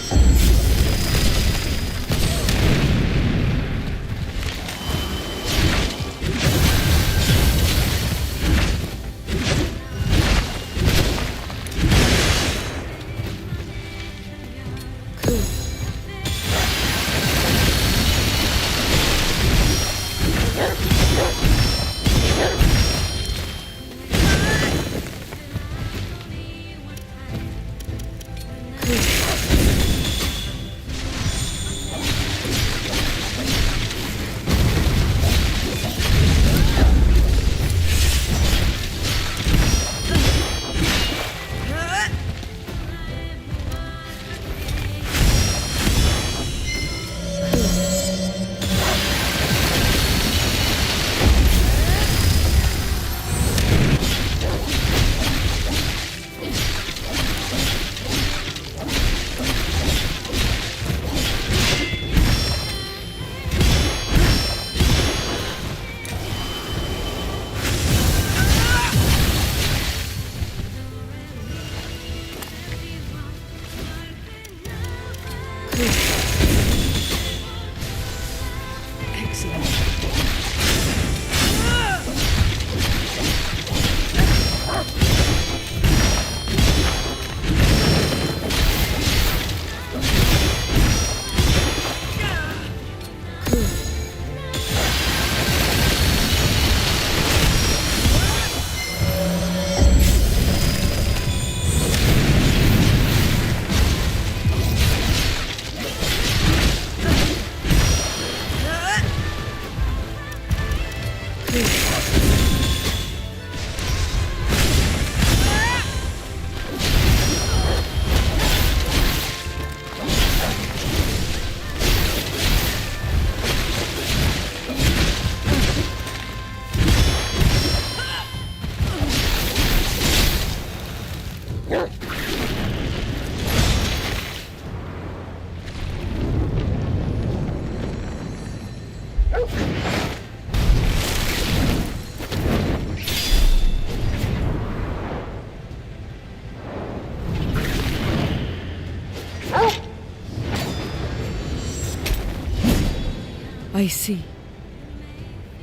I see.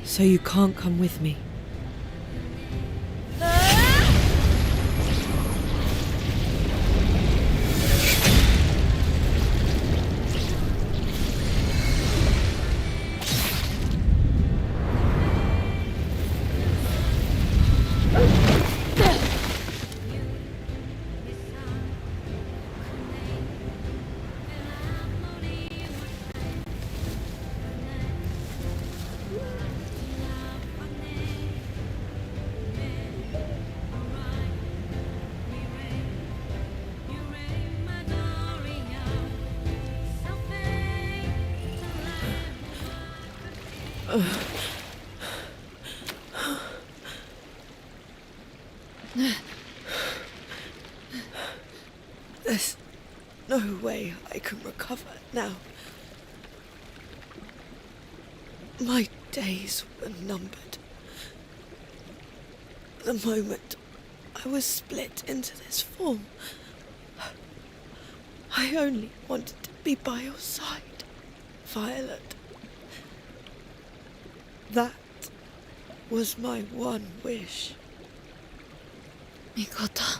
So you can't come with me. There's no way I can recover now. My days were numbered. The moment I was split into this form, I only wanted to be by your side, Violet. That was my one wish.
Mikota.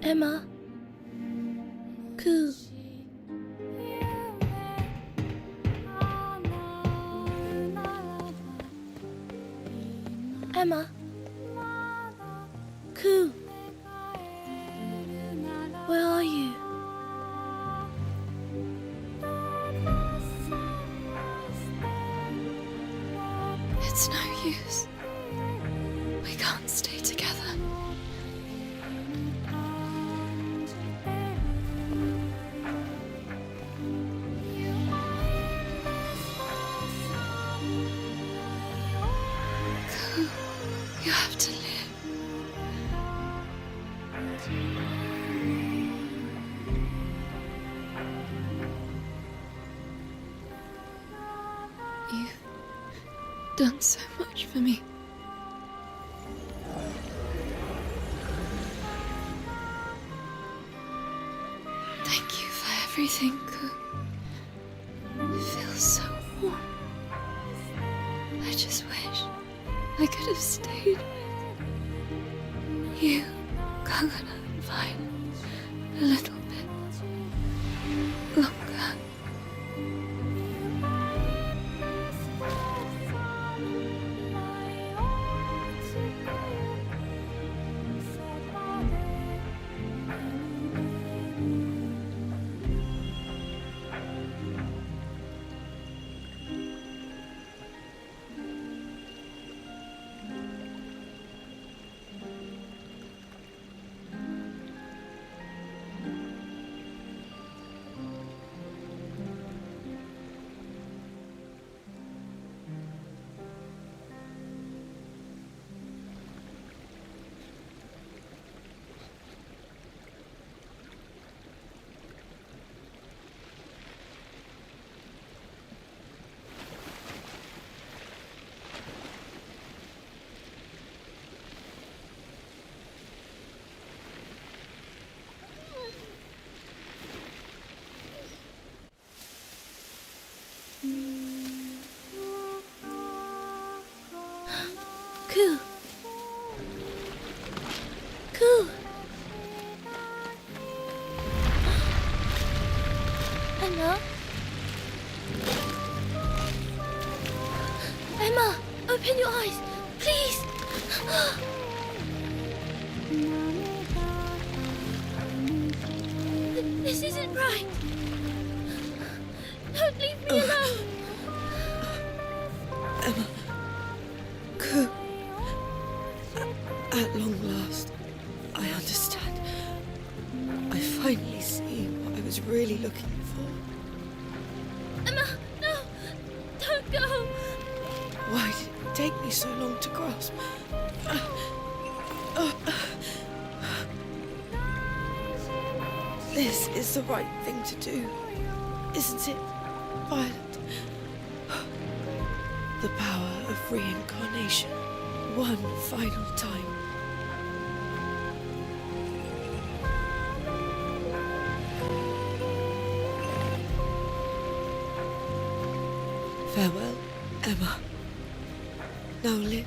Emma? Cool. Emma? Cool. Where are you?
It's no use. We can't stay together. You have to live. You've done so much for me. Thank you for everything. It feels so warm. I just wish I could have stayed with you, Coconut and Vine, a little bit longer.
Cool. Cool. Emma? Emma, open your eyes, please. This isn't right. Don't leave me alone.
Emma. Cool. At long last, I understand. I finally see what I was really looking for.
Emma, no! Don't go!
Why did it take me so long to grasp? This is the right thing to do, isn't it, Violet? The power of reincarnation, one final time. Farewell, Emma. Now live.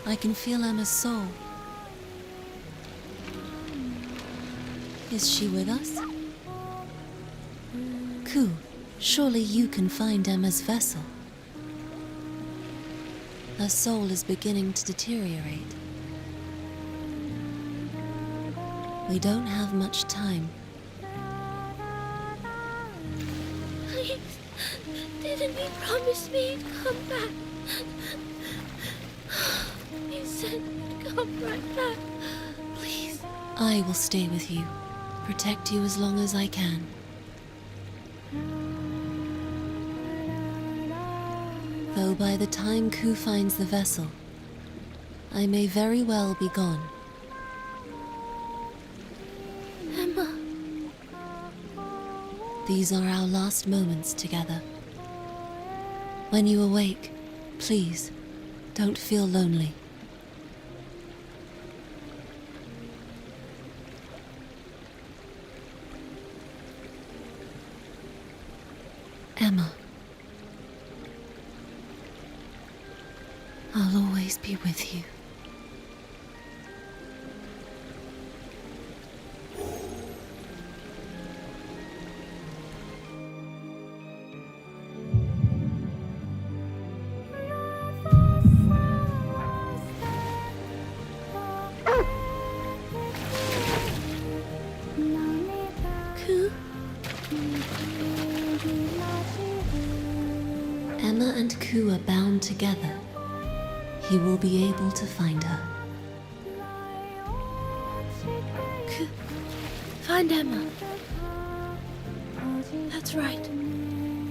I can feel Emma's soul. Is she with us? Ku, surely you can find Emma's vessel. Her soul is beginning to deteriorate. We don't have much time.
Please, didn't you promise me you'd come back? You said you'd come right back. Please.
I will stay with you, protect you as long as I can. Though by the time Ku finds the vessel, I may very well be gone.
Emma.
These are our last moments together. When you awake, please, don't feel lonely. Emma. I'll always be with you.
Ku?
Emma and Ku are bound together. He will be able to find her.
Ku, find Emma. That's right.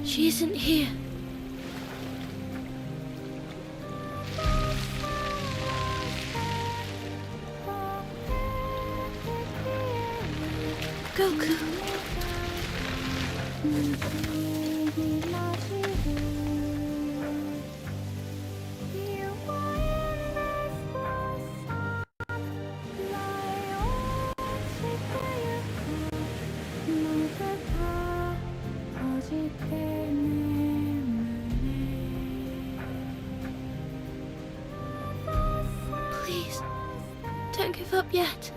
She isn't here. Go, Ku. Please, don't give up yet.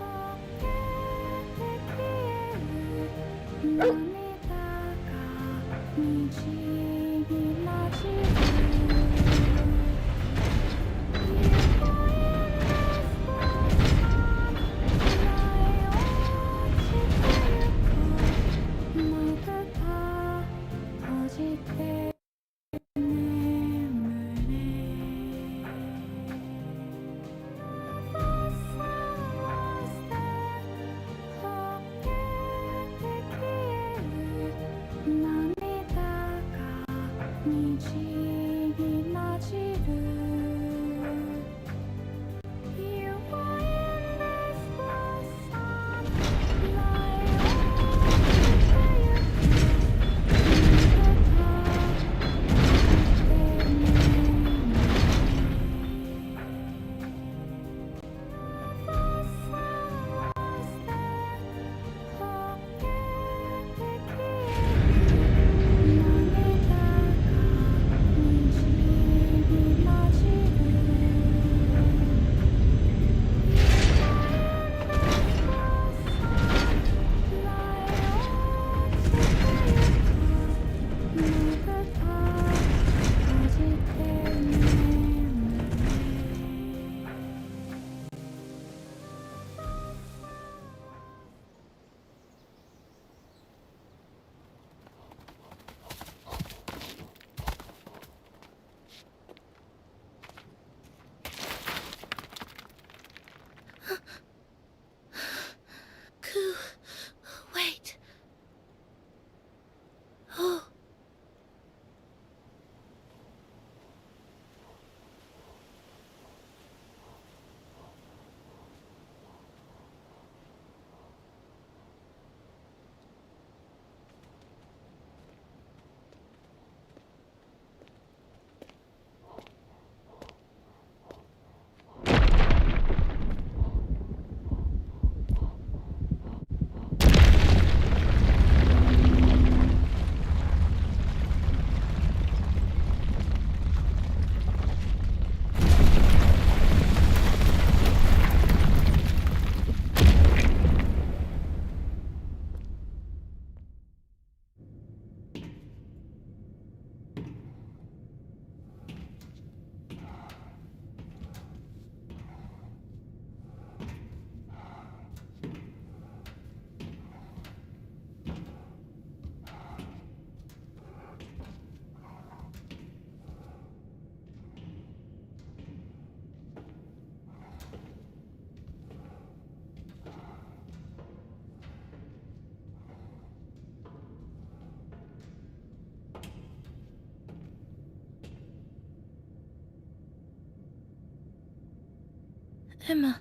Emma,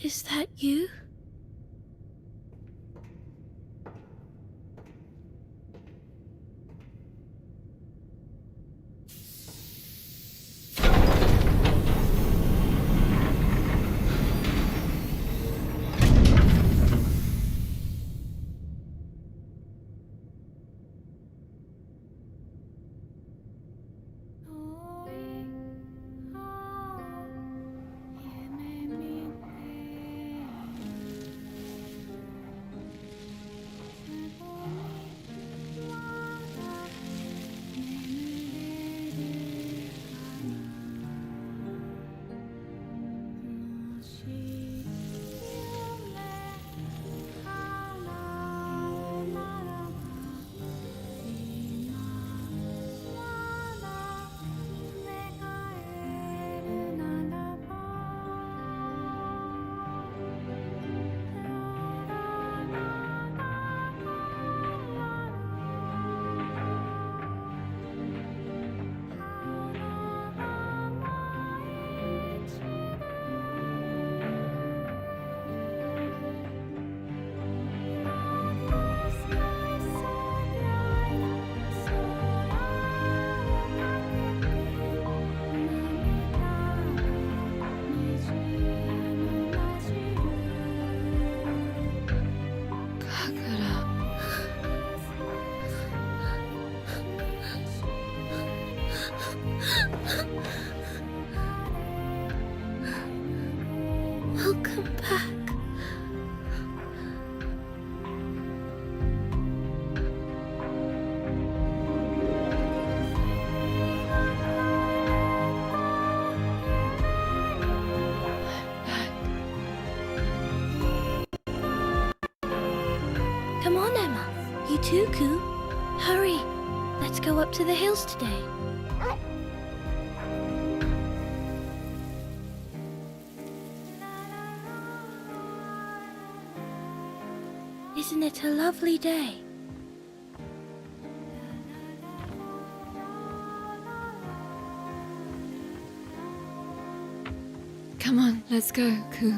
is that you? Welcome back. Come on, Emma. You too, Coo. Hurry. Let's go up to the hills today. Isn't it a lovely day?
Come on, let's go, Coo.